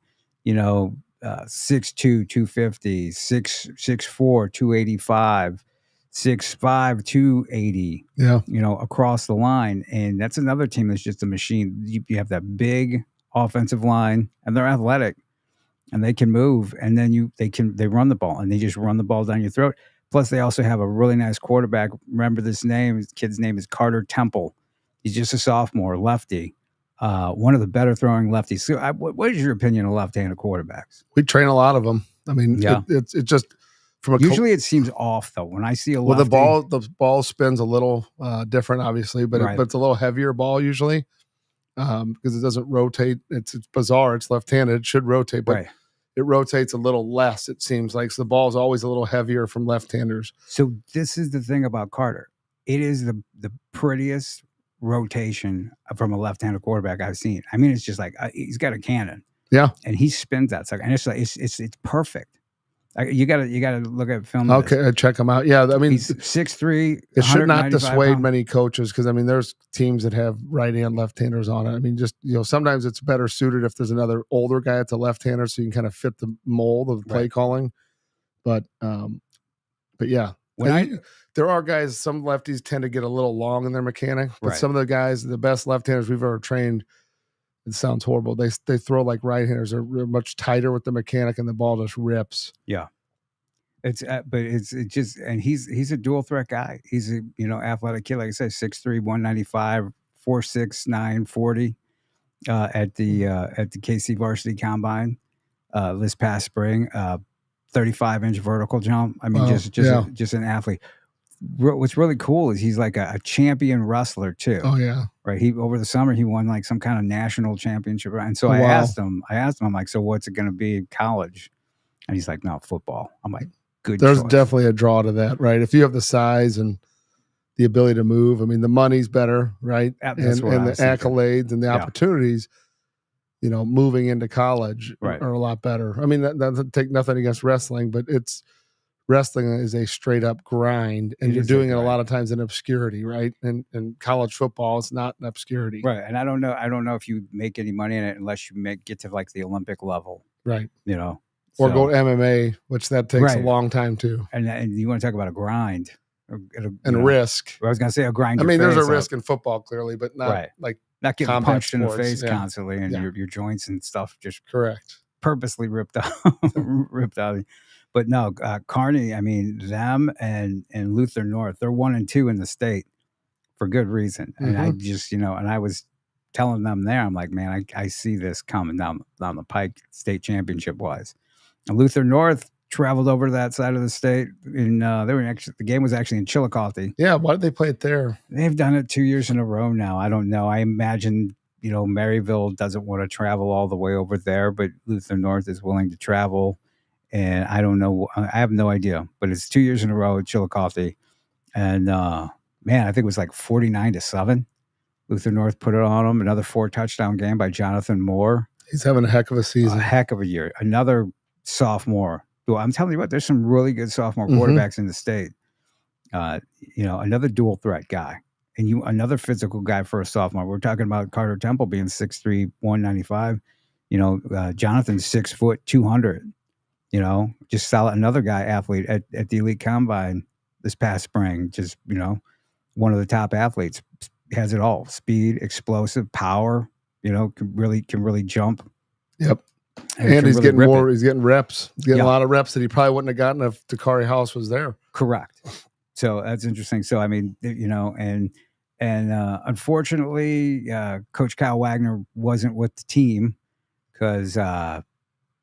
6'2", 250, 6'4", 285. 6'5", 280.
Yeah.
Across the line. And that's another team that's just a machine. You have that big offensive line, and they're athletic, and they can move, and then they run the ball, and they just run the ball down your throat. Plus, they also have a really nice quarterback. Remember this name? His kid's name is Carter Temple. He's just a sophomore, lefty. One of the better throwing lefties. So what is your opinion of left-handed quarterbacks?
We train a lot of them. I mean, it's just
usually it seems off, though, when I see a lefty.
Well, the ball spins a little different, obviously, but it's a little heavier ball usually, because it doesn't rotate. It's bizarre. It's left-handed. It should rotate, but it rotates a little less, it seems like. So the ball is always a little heavier from left-handers.
So this is the thing about Carter. It is the prettiest rotation from a left-handed quarterback I've seen. I mean, it's just like he's got a cannon.
Yeah,
and he spins that sucker, and it's like it's perfect. You gotta look at film.
Okay, check him out. Yeah, I mean,
he's 6'3".
It should not dissuade many coaches, because I mean, there's teams that have right hand, left-handers on it. I mean, just sometimes it's better suited if there's another older guy that's a left-hander, so you can kind of fit the mold of play calling. But yeah, there are guys. Some lefties tend to get a little long in their mechanic, but some of the guys, the best left-handers we've ever trained. It sounds horrible. They throw like right-handers. They're much tighter with the mechanic, and the ball just rips.
Yeah, it's just, and he's a dual threat guy. He's a athletic kid, like I said, 6'3", 195, 4'6", 940 at the KC Varsity Combine this past spring. 35-inch vertical jump. I mean, just an athlete. What's really cool is he's like a champion wrestler too.
Oh yeah.
Right. Over the summer, he won like some kind of national championship. And so I asked him, I'm like, so what's it going to be in college? And he's like, no, football. I'm like, good.
There's
choice.
Definitely a draw to that, right? If you have the size and the ability to move, I mean, the money's better, right? And the accolades and the opportunities, moving into college are a lot better. I mean, that doesn't take nothing against wrestling, but it's wrestling is a straight up grind, and you're doing it a lot of times in obscurity, right? And college football is not an obscurity,
right? And I don't know if you make any money in it unless you get to like the Olympic level,
right?
You know,
or go to MMA, which that takes a long time too.
And you want to talk about a grind
and a risk.
I was going to say a grind.
I mean, there's a risk in football clearly, but not like
not getting punched in the face constantly, and your joints and stuff just purposely ripped out, ripped out. But no, Kearney, I mean, them and Luther North, they're 1 and 2 in the state for good reason. And I just, and I was telling them there, I'm like, man, I see this coming down the pike, state championship wise. And Luther North traveled over to that side of the state, and the game was actually in Chillicothe.
Yeah, why did they play it there?
They've done it 2 years in a row now. I don't know. I imagine Maryville doesn't want to travel all the way over there, but Luther North is willing to travel. And I don't know. I have no idea. But it's 2 years in a row at Chillicothe, and man, I think it was like 49-7. Luther North put it on them. Another 4-touchdown game by Jonathan Moore.
He's having a heck of a season.
A heck of a year. Another sophomore. Well, I'm telling you what, there's some really good sophomore quarterbacks in the state. Another dual threat guy, and another physical guy for a sophomore. We're talking about Carter Temple being 6'3", 195. Jonathan's 6 foot, 200. Just solid. Another guy athlete at the elite combine this past spring. Just one of the top athletes. Has it all: speed, explosive, power. Can really jump.
Yep. And he's getting more. He's getting reps. He's getting a lot of reps that he probably wouldn't have gotten if Dakari House was there.
Correct. So that's interesting. So I mean, and unfortunately, Coach Kyle Wagner wasn't with the team because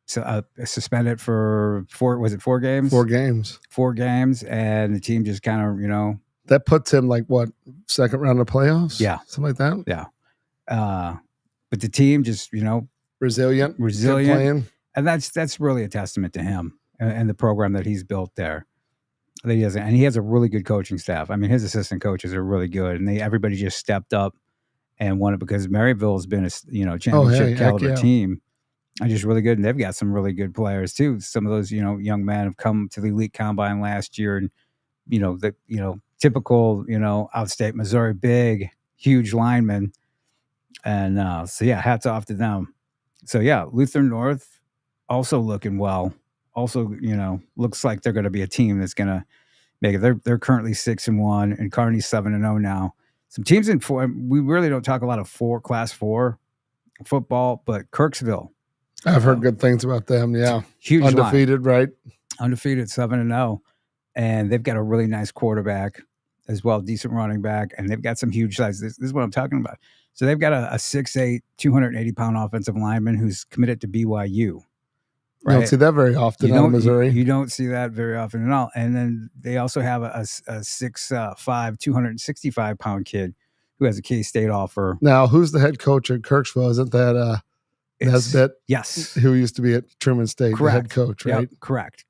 suspended for 4 games?
4 games.
4 games, and the team just kind of
that puts him like what, second round of playoffs?
Yeah,
something like that.
Yeah. But the team just
resilient,
and that's really a testament to him and the program that he's built there. He has a really good coaching staff. I mean, his assistant coaches are really good, and everybody just stepped up and won it because Maryville's been a championship caliber team. And just really good, and they've got some really good players too. Some of those young men have come to the elite combine last year, and typical outstate Missouri big huge linemen, and hats off to them. So Luther North also looking well. Also, looks like they're going to be a team that's going to make it. They're currently 6-1, and Kearney's 7-0 now. Some teams in 4. We really don't talk a lot of Class 4 football, but Kirksville.
I've heard good things about them. Yeah,
huge
undefeated, right?
Undefeated, 7-0, and they've got a really nice quarterback as well, decent running back, and they've got some huge size. This is what I'm talking about. So they've got a 6'8", 280-pound offensive lineman who's committed to BYU.
Right? You don't see that very often in Missouri.
You don't see that very often at all. And then they also have a 6'5", 265-pound kid who has a K-State offer.
Now, who's the head coach at Kirksville? Isn't that Nesbitt?
Yes.
Who used to be at Truman State,
correct.
The head coach, right?
Yep, correct.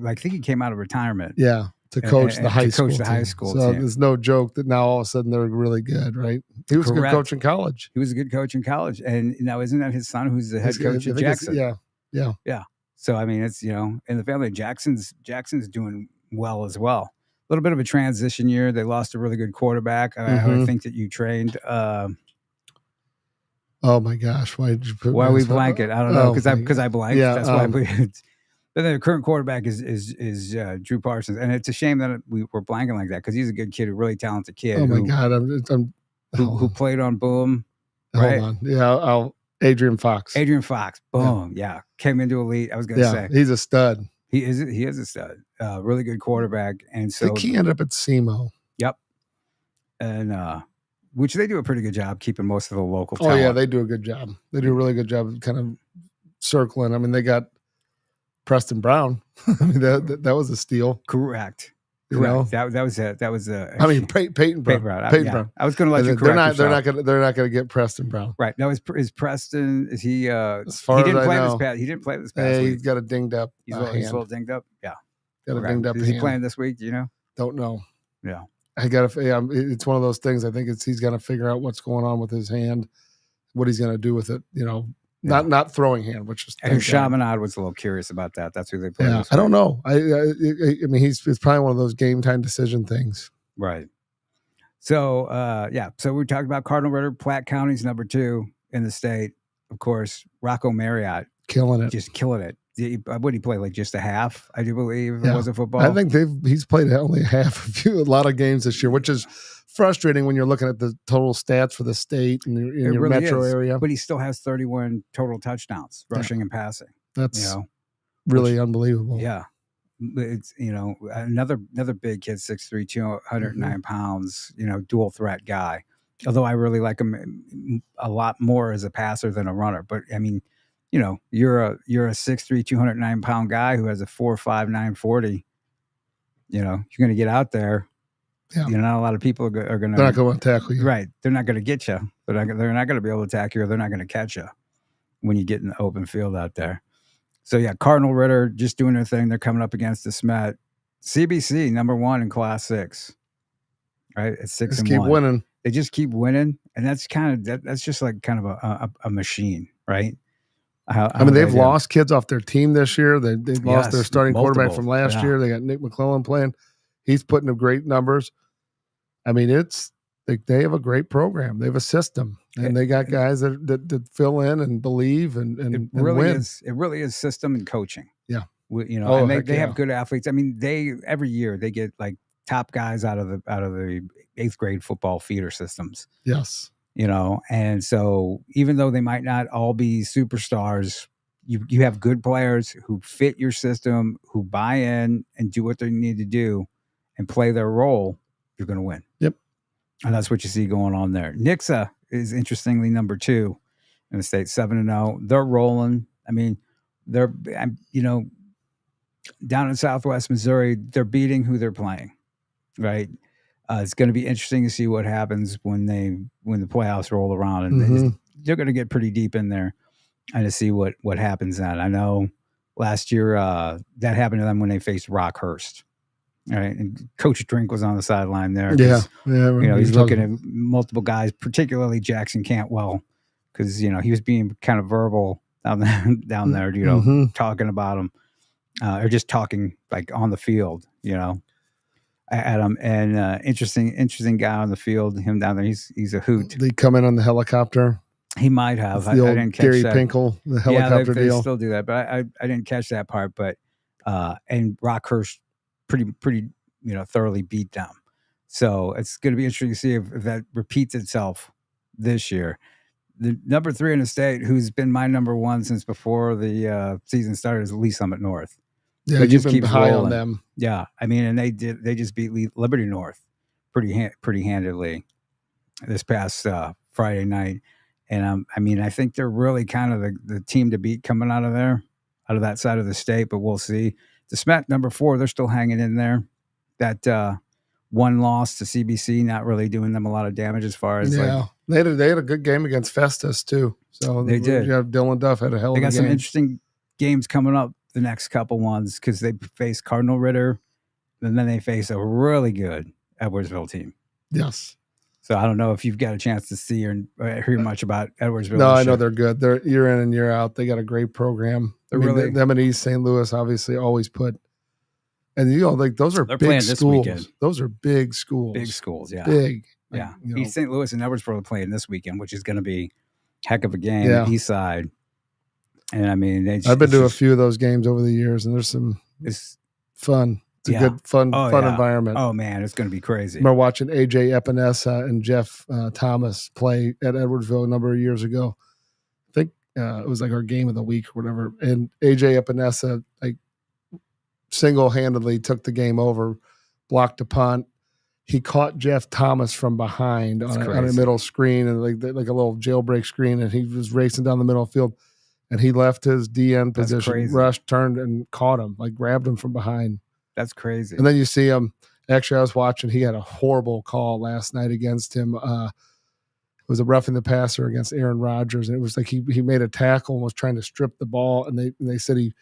I think he came out of retirement.
Yeah, to coach the high school.
Coach the high school
so
team.
There's no joke that now all of a sudden they're really good, right? He was a good coach in college.
He was a good coach in college. And now isn't that his son who's the head coach at Jackson?
Yeah.
So, I mean, it's, in the family, Jackson's doing well as well. A little bit of a transition year. They lost a really good quarterback. I would think that you trained.
Oh my gosh! Why did you put?
Why we blank it? I don't know because I blanked. Yeah, that's why I put it. But the current quarterback is Drew Parsons, and it's a shame that we're blanking like that because he's a good kid, a really talented kid.
Oh my God!
Who played on Boom?
Right? Hold on. Yeah, Adrian Fox.
Boom. Yeah. Came into elite. I was going to say
he's a stud.
He is a stud. Really good quarterback, and so
I think he ended up at SEMO.
Yep. And which they do a pretty good job keeping most of the local talent.
Oh yeah, they do a good job. They do a really good job of kind of circling. I mean, they got Preston Brown. I mean, that was a steal.
Correct.
You know?
That was a.
I mean, Peyton Brown. Peyton Brown.
I was going to let you correct yourself.
They're not going to get Preston Brown.
Right. Now is Preston? Is he?
As far
he didn't
as
play
I know,
this past. He didn't play this past week.
He's got a dinged up.
He's a little dinged up. Yeah.
Got a dinged up.
Is he playing this week? Do you know?
Don't know.
Yeah.
It's one of those things. I think he's got to figure out what's going on with his hand, what he's going to do with it. not throwing hand, which is
Chaminade was a little curious about that. That's who they played.
Yeah, I don't know. I mean, it's probably one of those game time decision things,
right? So so we talked about Cardinal Ritter. Platte County's number 2 in the state, of course. Rocco Marriott
killing it,
just killing it. What did he play, like just a half? I do believe it wasn't football.
I think he's played only half a lot of games this year, which is frustrating when you're looking at the total stats for the state and in your really metro area.
But he still has 31 total touchdowns, rushing and passing.
That's really unbelievable.
Yeah. It's, another big kid, 6'3", 209 pounds, dual threat guy. Although I really like him a lot more as a passer than a runner. But I mean, you're a 6'3", 209 pound guy who has a 4.5, 940. You're going to get out there.
Yeah.
Not a lot of people are going to.
They're not going to tackle you.
Right. They're not going to get you. They're not going to be able to attack you, or they're not going to catch you when you get in the open field out there. So, Cardinal Ritter just doing their thing. They're coming up against the Smet. CBC, number 1 in Class 6. Right? It's 6-1.
Just keep winning.
They just keep winning. And that's that's just like kind of a machine, right?
I mean, they've lost kids off their team this year. They've lost their starting quarterback from last year. They got Nick McClellan playing. He's putting up great numbers. I mean, they have a great program. They have a system, and they got guys that fill in and believe and win.
It really is system and coaching.
Yeah,
and they have good athletes. I mean, every year they get like top guys out of the 8th grade football feeder systems.
Yes.
And so even though they might not all be superstars, you have good players who fit your system, who buy in and do what they need to do and play their role, you're going to win.
Yep.
And that's what you see going on there. Nixa is interestingly number 2 in the state, 7-0. They're rolling. I mean, they're, down in Southwest Missouri, they're beating who they're playing, right? It's going to be interesting to see what happens when the playoffs roll around, and they're going to get pretty deep in there and to see what happens then. I know last year that happened to them when they faced Rockhurst. All right, and Coach Drink was on the sideline there.
Yeah.
He's looking at multiple guys, particularly Jackson Cantwell, because he was being kind of verbal down there, talking about him, or just talking like on the field, at him. And interesting guy on the field. Him down there, he's a hoot.
Did he come in on the helicopter?
He might have. I didn't catch
Gary
that.
Pinkel, the helicopter deal.
They still do that, but I didn't catch that part. But and Rockhurst pretty thoroughly beat them. So it's going to be interesting to see if that repeats itself this year. The number 3 in the state, who's been my number 1 since before the season started, is Lee Summit North.
Yeah, you've been high on them.
Yeah, I mean, and they just beat Liberty North pretty handedly this past Friday night. And I think they're really kind of the team to beat coming out of that side of the state, but we'll see. The Smet, number 4, they're still hanging in there. That one loss to CBC, not really doing them a lot of damage as far as
they had a good game against Festus too. So
they did.
Dylan Duff had a hell of a game.
They got some interesting games coming up the next couple ones because they face Cardinal Ritter, and then they face a really good Edwardsville team.
Yes.
So I don't know if you've got a chance to see or hear much about Edwardsville.
No, I know they're good. They're year in and year out. They got a great program. Them in East St. Louis obviously always put, and those are big schools. Those are big schools.
Big schools, yeah.
Big.
Yeah. East St. Louis and Edwardsville are playing this weekend, which is going to be a heck of a game. Yeah. East side. And I mean,
I've been to a few of those games over the years, and there's it's fun. It's a good, fun environment.
Oh man, it's going to be crazy.
I remember watching AJ Epinesa and Jeff Thomas play at Edwardsville a number of years ago. I think it was like our game of the week or whatever. And AJ Epinesa single-handedly took the game over, blocked a punt. He caught Jeff Thomas from behind on a middle screen and like a little jailbreak screen, and he was racing down the middle of the field. And he left his DN position, rushed, turned, and caught him, grabbed him from behind.
That's crazy.
And then you see him. Actually, I was watching. He had a horrible call last night against him. It was a roughing the passer against Aaron Rodgers, and it was like he made a tackle and was trying to strip the ball, and they said he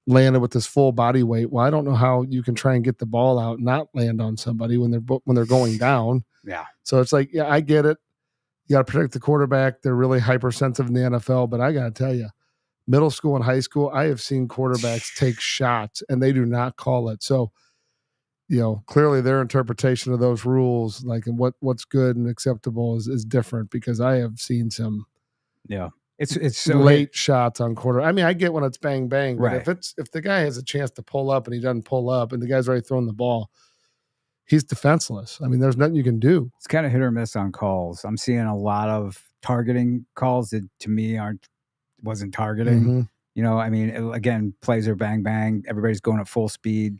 landed with his full body weight. Well, I don't know how you can try and get the ball out and not land on somebody when they're going down.
Yeah.
So it's like, yeah, I get it. You got to protect the quarterback. They're really hypersensitive in the NFL, but I got to tell you, middle school and high school, I have seen quarterbacks take shots and they do not call it. So, clearly their interpretation of those rules, like and what's good and acceptable is different, because I have seen some
it's so
late shots on quarter. I mean, I get when it's bang bang, but
Right.
if the guy has a chance to pull up and he doesn't pull up and the guy's already throwing the ball, he's defenseless. I mean, there's nothing you can do.
It's kind of hit or miss on calls. I'm seeing a lot of targeting calls that to me wasn't targeting.
Mhm.
I mean, again, plays are bang bang. Everybody's going at full speed.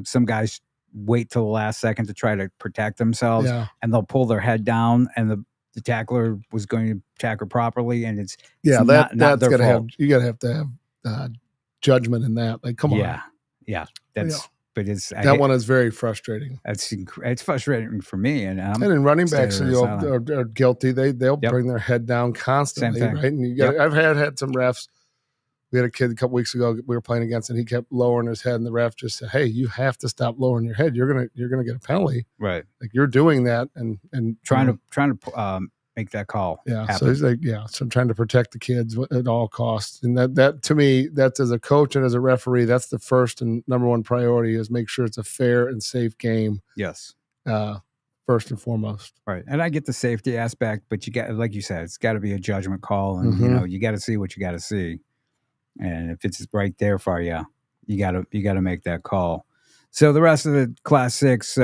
Some guys wait till the last second to try to protect themselves,
Yeah.
and they'll pull their head down, and the tackler was going to tackle properly, and it's
Yeah,
not
that's
their
gotta
fault.
you gotta have to have judgment in that. Like, come on.
Yeah. That's but it's
That one is very frustrating.
it's frustrating for me, and
And then running backs
staying
are guilty. They'll
Yep.
bring their head down constantly,
Same thing.
right? And I've had some refs. We had a kid a couple weeks ago we were playing against, and he kept lowering his head, and the ref just said, "Hey, you have to stop lowering your head. You're gonna get a penalty.
right.
Like, you're doing that, and
Trying to make that call.
Yeah.
happen.
So he's like, so I'm trying to protect the kids at all costs. And that to me, that's, as a coach and as a referee, that's the first and number one priority, is make sure it's a fair and safe game.
Yes.
First and foremost.
Right. And I get the safety aspect, but you got, like you said, it's got to be a judgment call, and
Mhm.
you got to see what you got to see. And if it's right there for you, you got to make that call. So the rest of the Class 6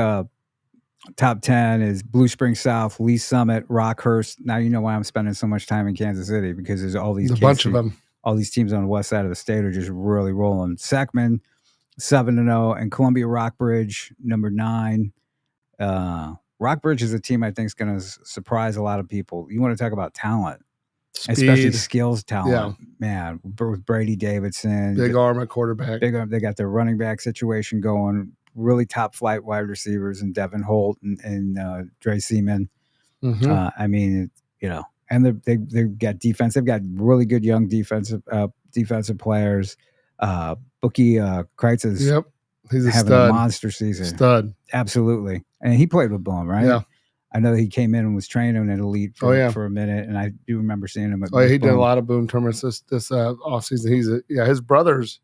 top 10 is Blue Spring South, Lee Summit, Rockhurst. Now you know why I'm spending so much time in Kansas City, because there's all these
There's a bunch of them.
all these teams on the west side of the state are just really rolling. Sackman 7-0, and Columbia Rockbridge number 9. Rockbridge is a team I think is going to surprise a lot of people. You want to talk about talent, especially
Speed,
skills talent, man. With Brady Davidson,
big arm at quarterback.
they got their running back situation going. Really top flight wide receivers, and Devin Holt and Dre Seaman.
Mhm.
I mean, and they've got defense. They've got really good young defensive players. Bookie Kreitz is
Yep. He's a
having
stud.
a monster season.
Stud.
Absolutely. And he played with Boom, right?
Yeah.
I know he came in and was training at Elite for a minute, and I do remember seeing him at
He did a lot of Boom tournaments this offseason. His brother's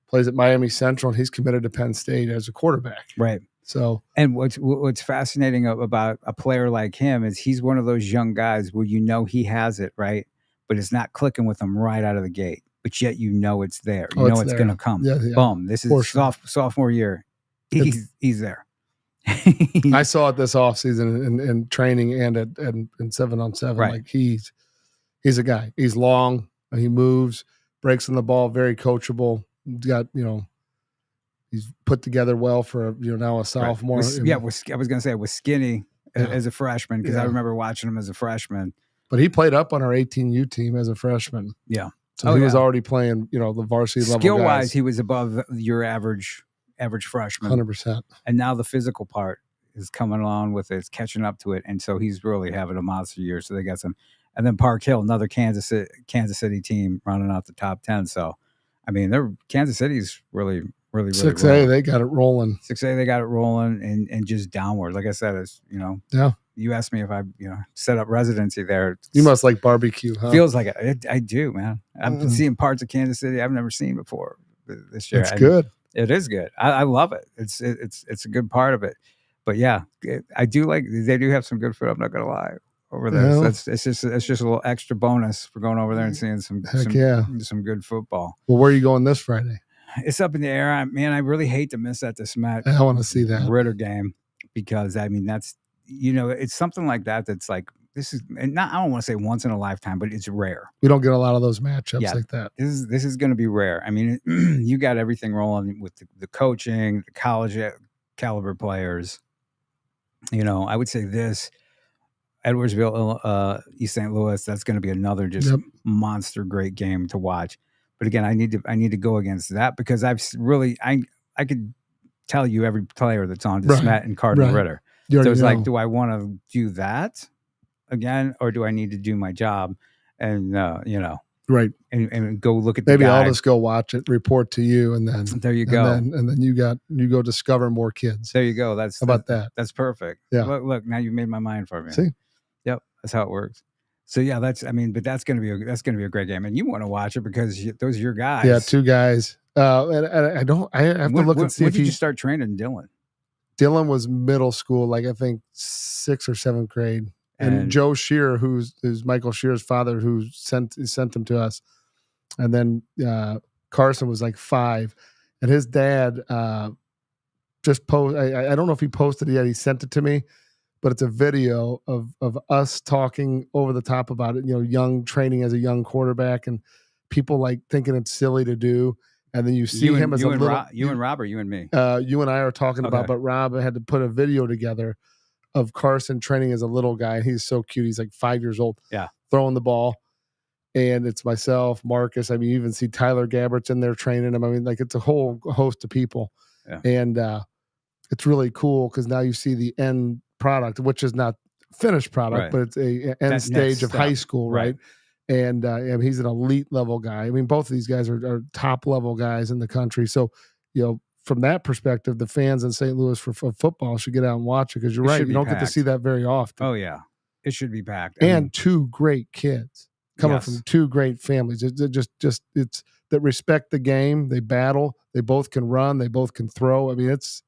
plays at Miami Central, and he's committed to Penn State as a quarterback.
Right.
So,
and what's fascinating about a player like him is he's one of those young guys where he has it, right? But it's not clicking with him right out of the gate. But yet it's there. It's going to come.
Yeah.
Boom. This is sophomore year. He's there.
I saw it this offseason in training and in 7-on-7.
Right.
Like, he's a guy. He's long. He moves, breaks on the ball, very coachable. He's got, he's put together well for now a sophomore.
Right. I was going to say was skinny as a freshman, because I remember watching him as a freshman.
But he played up on our 18U team as a freshman.
Yeah.
So he was already playing, the varsity level.
Skill wise, he was above your average freshman.
100%.
And now the physical part is coming along with it, it's catching up to it. And so he's really having a monster year. So they got some, and then Park Hill, another Kansas City team running out the top 10. So, I mean, Kansas City's really
6A,
rolling.
they got it rolling.
6A, they got it rolling and just downward. Like I said, it's,
yeah.
You asked me if I, set up residency there.
You must like barbecue, huh?
Feels like it. I do, man. I've been seeing parts of Kansas City I've never seen before this year.
It's good.
It is good. I love it. It's a good part of it. But yeah, I do like, they do have some good food. I'm not gonna lie over there.
Yeah.
So it's just a little extra bonus for going over there and seeing some good football.
Well, where are you going this Friday?
It's up in the air. Man, I really hate to miss that DeSmet.
I want to see that
Ritter game, because I mean that's it's something like that that's like, this is not, I don't want to say once in a lifetime, but it's rare.
We don't get a lot of those matchups like that.
This is going to be rare. I mean, you got everything rolling with the coaching, the college caliber players. I would say this, Edwardsville, East St. Louis, that's going to be another just monster great game to watch. But again, I need to go against that, because I could tell you every player that's on DeSmet and Cardinal Ritter. So it's like, do I want to do that again, or do I need to do my job and
right
and go look at
maybe I'll just go watch it, report to you, and then
there you go,
and then you go discover more kids.
There you go.
How about that?
That's perfect.
Yeah.
Look, now you made my mind for me.
See.
Yep. That's how it works. So yeah, but that's gonna be a great game, and you want to watch it because those are your guys.
Yeah, 2 guys. And I have to look and see
when
if
did you start training Dylan?
Dylan was middle school, like I think 6th or 7th grade. And Joe Shearer, who's Michael Shearer's father, who sent him to us. And then Carson was like 5, and his dad just I don't know if he posted it yet. He sent it to me, but it's a video of us talking over the top about it. Young training as a young quarterback, and people like thinking it's silly to do. And then you see him as a little.
You and Rob, or you and me?
You and I are talking about, but Rob had to put a video together of Carson training as a little guy. He's so cute. He's like 5 years old.
Yeah,
throwing the ball. And it's myself, Marcus. I mean, you even see Tyler Gabbert's in there training him. I mean, like, it's a whole host of people.
Yeah.
And it's really cool because now you see the end product, which is not finished product, but it's a end stage of high school, right? And he's an elite level guy. I mean, both of these guys are top level guys in the country. So, from that perspective, the fans in St. Louis for football should get out and watch it, because you're right. You don't get to see that very often.
Oh, yeah. It should be packed.
And 2 great kids coming from 2 great families. It's that respect the game. They battle. They both can run. They both can throw. I mean, it's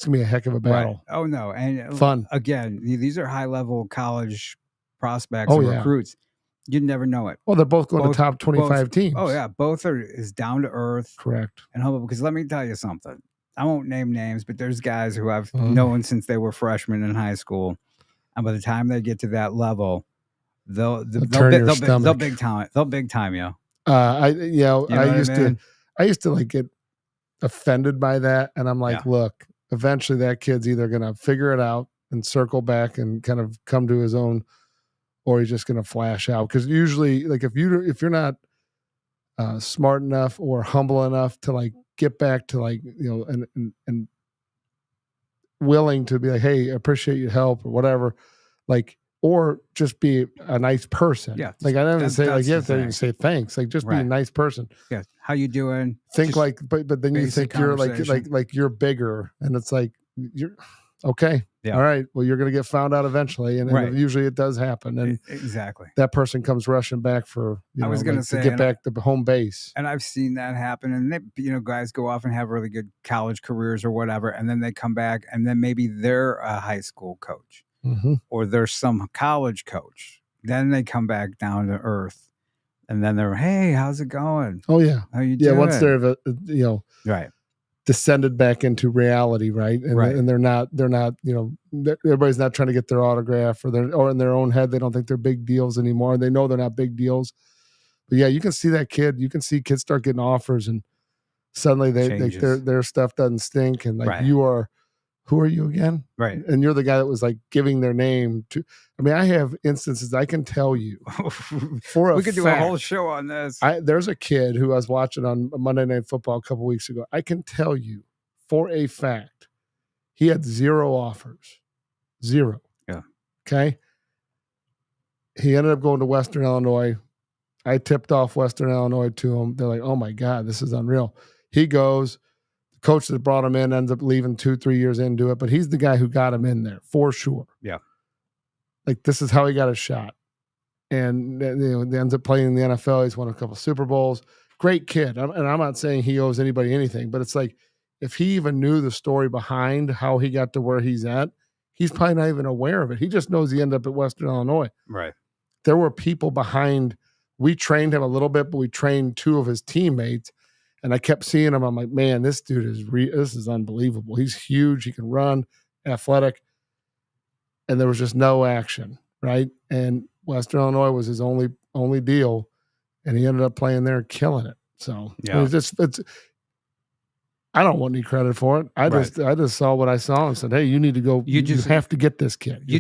going to be a heck of a battle.
Right. Oh, no. And
fun.
Again, these are high-level college prospects and recruits. You'd never know it.
Well, they're both going to top 25 teams.
Oh, yeah. Both is down to earth.
Correct.
And humble, because let me tell you something. I won't name names, but there's guys who I've known since they were freshmen in high school. And by the time they get to that level, they'll big time you.
I used to like get offended by that. And I'm like, look, eventually that kid's either going to figure it out and circle back and kind of come to his own, or he's just going to flash out. Because usually, like, if you're not smart enough or humble enough to like get back to like, and willing to be like, hey, I appreciate your help or whatever, like, or just be a nice person.
Yeah.
Like, I never say like, you have to even say thanks. Like, just be a nice person.
Yeah. How you doing?
Think just like, but then you think you're like you're bigger, and it's like, you're okay. Yeah. All right. Well, you're going to get found out eventually. And usually it does happen. And
exactly.
That person comes rushing back for, to get back to home base.
And I've seen that happen. And they, guys go off and have really good college careers or whatever. And then they come back, and then maybe they're a high school coach or there's some college coach. Then they come back down to earth, and then they're, hey, how's it going?
Oh yeah.
How you doing?
Yeah. Once they're,
right.
descended back into reality, right? And they're not, everybody's not trying to get their autograph, or in their own head, they don't think they're big deals anymore. They know they're not big deals. But yeah, you can see that kid. You can see kids start getting offers, and suddenly their stuff doesn't stink. And like, who are you again?
Right.
And you're the guy that was like giving their name to. I mean, I have instances I can tell you for a
we could do a whole show on this.
There's a kid who I was watching on Monday Night Football a couple weeks ago. I can tell you for a fact he had 0 offers. 0.
Yeah.
Okay. He ended up going to Western Illinois. I tipped off Western Illinois to him. They're like, oh my God, this is unreal. He goes. Coach that brought him in ends up leaving 2-3 years into it, but he's the guy who got him in there for sure.
Yeah.
Like, this is how he got a shot. And he ends up playing in the NFL. He's won a couple Super Bowls. Great kid. And I'm not saying he owes anybody anything, but it's like, if he even knew the story behind how he got to where he's at, he's probably not even aware of it. He just knows he ended up at Western Illinois.
Right.
There were people behind. We trained him a little bit, but we trained 2 of his teammates. And I kept seeing him. I'm like, man, this dude this is unbelievable. He's huge. He can run, athletic. And there was just no action, right? And Western Illinois was his only deal, and he ended up playing there and killing it. So
yeah.
it's I don't want any credit for it. I just saw what I saw and said, hey, you need to go. You have to get this kid. You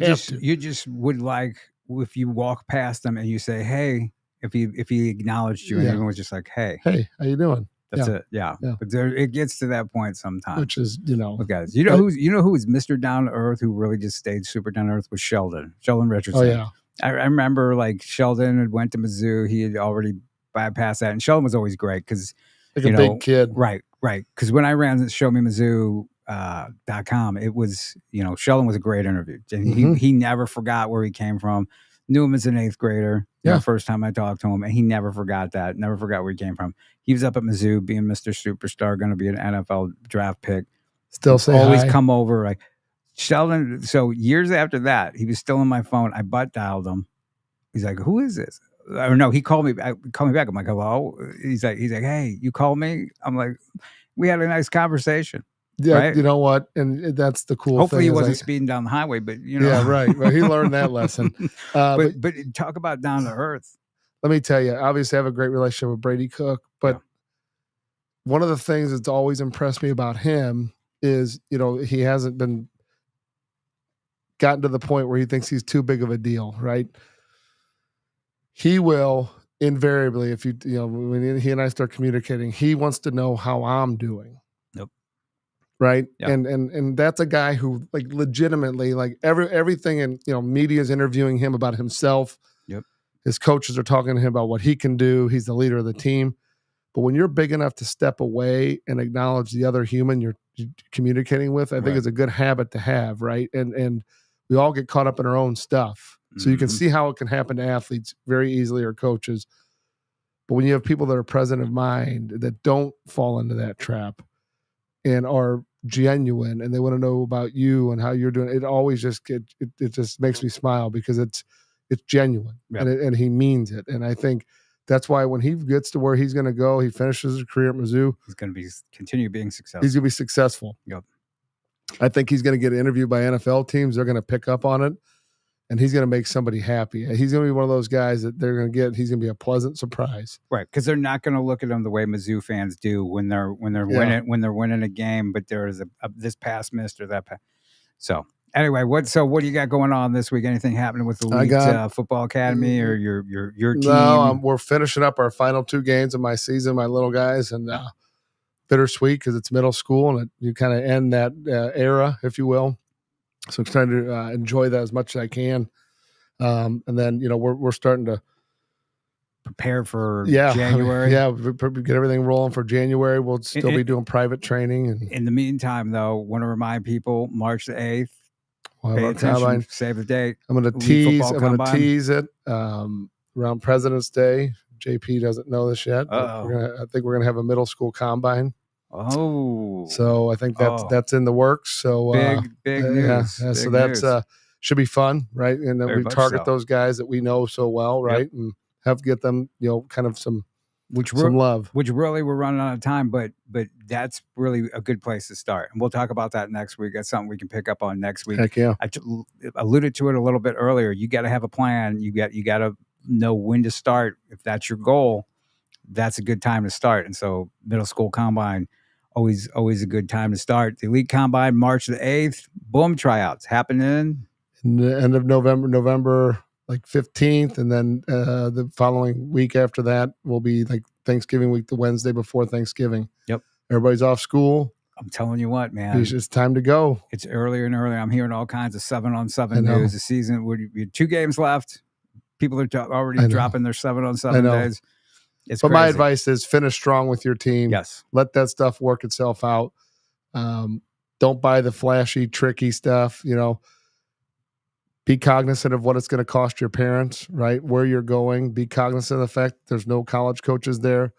just would like, if you walk past him and you say, hey, if he acknowledged you, and everyone was just like, hey,
how you doing?
That's it. Yeah. But it gets to that point sometimes.
Which is,
with guys. You know who was Mr. Down to Earth, who really just stayed super down to earth, was Sheldon Richardson.
Oh yeah.
I remember like Sheldon had went to Mizzou. He had already bypassed that. And Sheldon was always great because
a big kid.
Right. Because when I ran ShowMeMizzou.com, it was, Sheldon was a great interview. And he never forgot where he came from. Knew him as an 8th grader.
Yeah.
The first time I talked to him, and he never forgot that. Never forgot where he came from. He was up at Mizzou, being Mr. Superstar, going to be an NFL draft pick.
Still say
always
hi.
Come over like Sheldon. So years after that, he was still on my phone. I butt dialed him. He's like, "Who is this?" Or no, he called me back. I'm like, "Hello." He's like, "Hey, you called me?" I'm like, "We had a nice conversation."
Yeah,
right?
You know what? And that's the cool
Hopefully
thing.
He wasn't speeding down the highway, but you know.
Yeah, right. Well, he learned that lesson.
But talk about down to earth.
Let me tell you, obviously I have a great relationship with Brady Cook, but one of the things that's always impressed me about him is, he hasn't been gotten to the point where he thinks he's too big of a deal, right? He will invariably, if when he and I start communicating, he wants to know how I'm doing.
Yep.
Right.
Yep.
And that's a guy who like legitimately like everything and media is interviewing him about himself.
Yep.
His coaches are talking to him about what he can do. He's the leader of the team. But when you're big enough to step away and acknowledge the other human you're communicating with, I think it's a good habit to have, right? And we all get caught up in our own stuff. So you can see how it can happen to athletes very easily or coaches. But when you have people that are present of mind that don't fall into that trap and are genuine and they want to know about you and how you're doing, it always just it just makes me smile because it's genuine and he means it. And I think that's why when he gets to where he's going to go, he finishes his career at Mizzou.
He's going to continue being successful.
He's going to be successful.
Yep.
I think he's going to get interviewed by NFL teams. They're going to pick up on it, and he's going to make somebody happy. He's going to be one of those guys that they're going to get. He's going to be a pleasant surprise,
right? Because they're not going to look at him the way Mizzou fans do when they're winning a game. But there is this pass missed or that pass. So. Anyway, what do you got going on this week? Anything happening with the Elite Football Academy or your team?
No, we're finishing up our final 2 games of my season, my little guys, and bittersweet because it's middle school and you kind of end that era, if you will. So I'm trying to enjoy that as much as I can. And then we're starting to
prepare for January.
Get everything rolling for January. We'll still be doing private training. And
in the meantime, though, want to remind people March the 8th.
Pay attention,
save the date.
I'm going to tease it around President's Day. JP doesn't know this yet. I think we're going to have a middle school combine.
Oh,
so I think that's in the works. So
big news.
Yeah. So that's should be fun, right? And then we target those guys that we know so well, right? And get them, kind of some love.
Which really we're running out of time, but that's really a good place to start. And we'll talk about that next week. That's something we can pick up on next week.
Heck yeah.
I alluded to it a little bit earlier. You got to have a plan. You got to know when to start. If that's your goal, that's a good time to start. And so middle school combine, always a good time to start. The Elite Combine, March the 8th. Boom, tryouts happening
in the end of November like 15th, and then the following week after that will be like Thanksgiving week, the Wednesday before Thanksgiving.
Yep.
Everybody's off school.
I'm telling you what, man.
It's just time to go.
It's earlier and earlier. I'm hearing all kinds of 7-on-7 news. The season would be 2 games left. People are already dropping their 7-on-7 days. But
my advice is finish strong with your team.
Yes.
Let that stuff work itself out. Don't buy the flashy, tricky stuff, Be cognizant of what it's going to cost your parents, right? Where you're going. Be cognizant of the fact there's no college coaches there.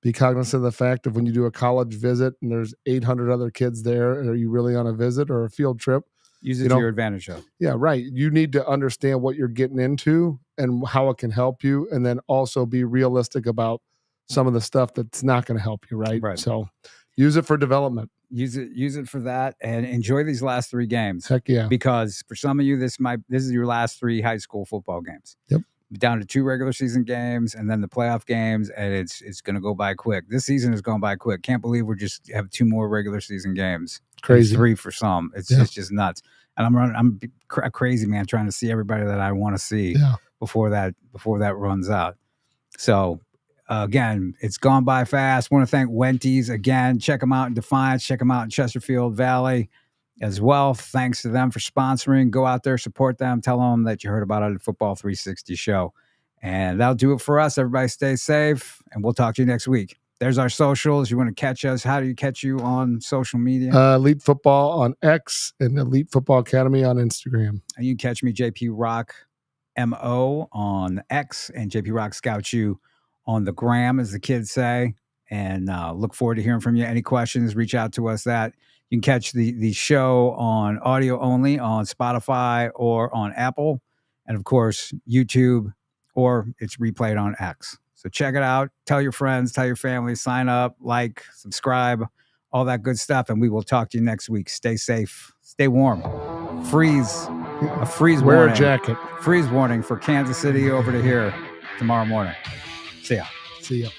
Be cognizant of the fact of when you do a college visit and there's 800 other kids there, are you really on a visit or a field trip?
Use it to your advantage, though.
Yeah, right. You need to understand what you're getting into and how it can help you, and then also be realistic about some of the stuff that's not going to help you, right? So use it for development.
Use it for that, and enjoy these last 3 games.
Heck yeah!
Because for some of you, this is your last 3 high school football games.
Yep.
Down to 2 regular season games, and then the playoff games, and it's going to go by quick. This season is going by quick. Can't believe we're just have 2 more regular season games.
Crazy.
3 for some. It's just nuts. And I'm a crazy man trying to see everybody that I want to see before that runs out. So. Again, it's gone by fast. Want to thank Wendy's again. Check them out in Defiance. Check them out in Chesterfield Valley as well. Thanks to them for sponsoring. Go out there, support them. Tell them that you heard about it at Football 360 show. And that'll do it for us. Everybody stay safe, and we'll talk to you next week. There's our socials. You want to catch us? How do you catch you on social media?
Elite Football on X and Elite Football Academy on Instagram.
And you can catch me, JP Rock, JPRockMO on X and JP Rock Scout You on the gram, as the kids say. And look forward to hearing from you. Any questions, reach out to us. That you can catch the show on audio only on Spotify or on Apple. And of course, YouTube, or it's replayed on X. So check it out. Tell your friends, tell your family, sign up, like, subscribe, all that good stuff. And we will talk to you next week. Stay safe, stay warm. A freeze
Wear
warning.
a jacket.
Freeze warning for Kansas City over to here tomorrow morning. See ya.
See ya.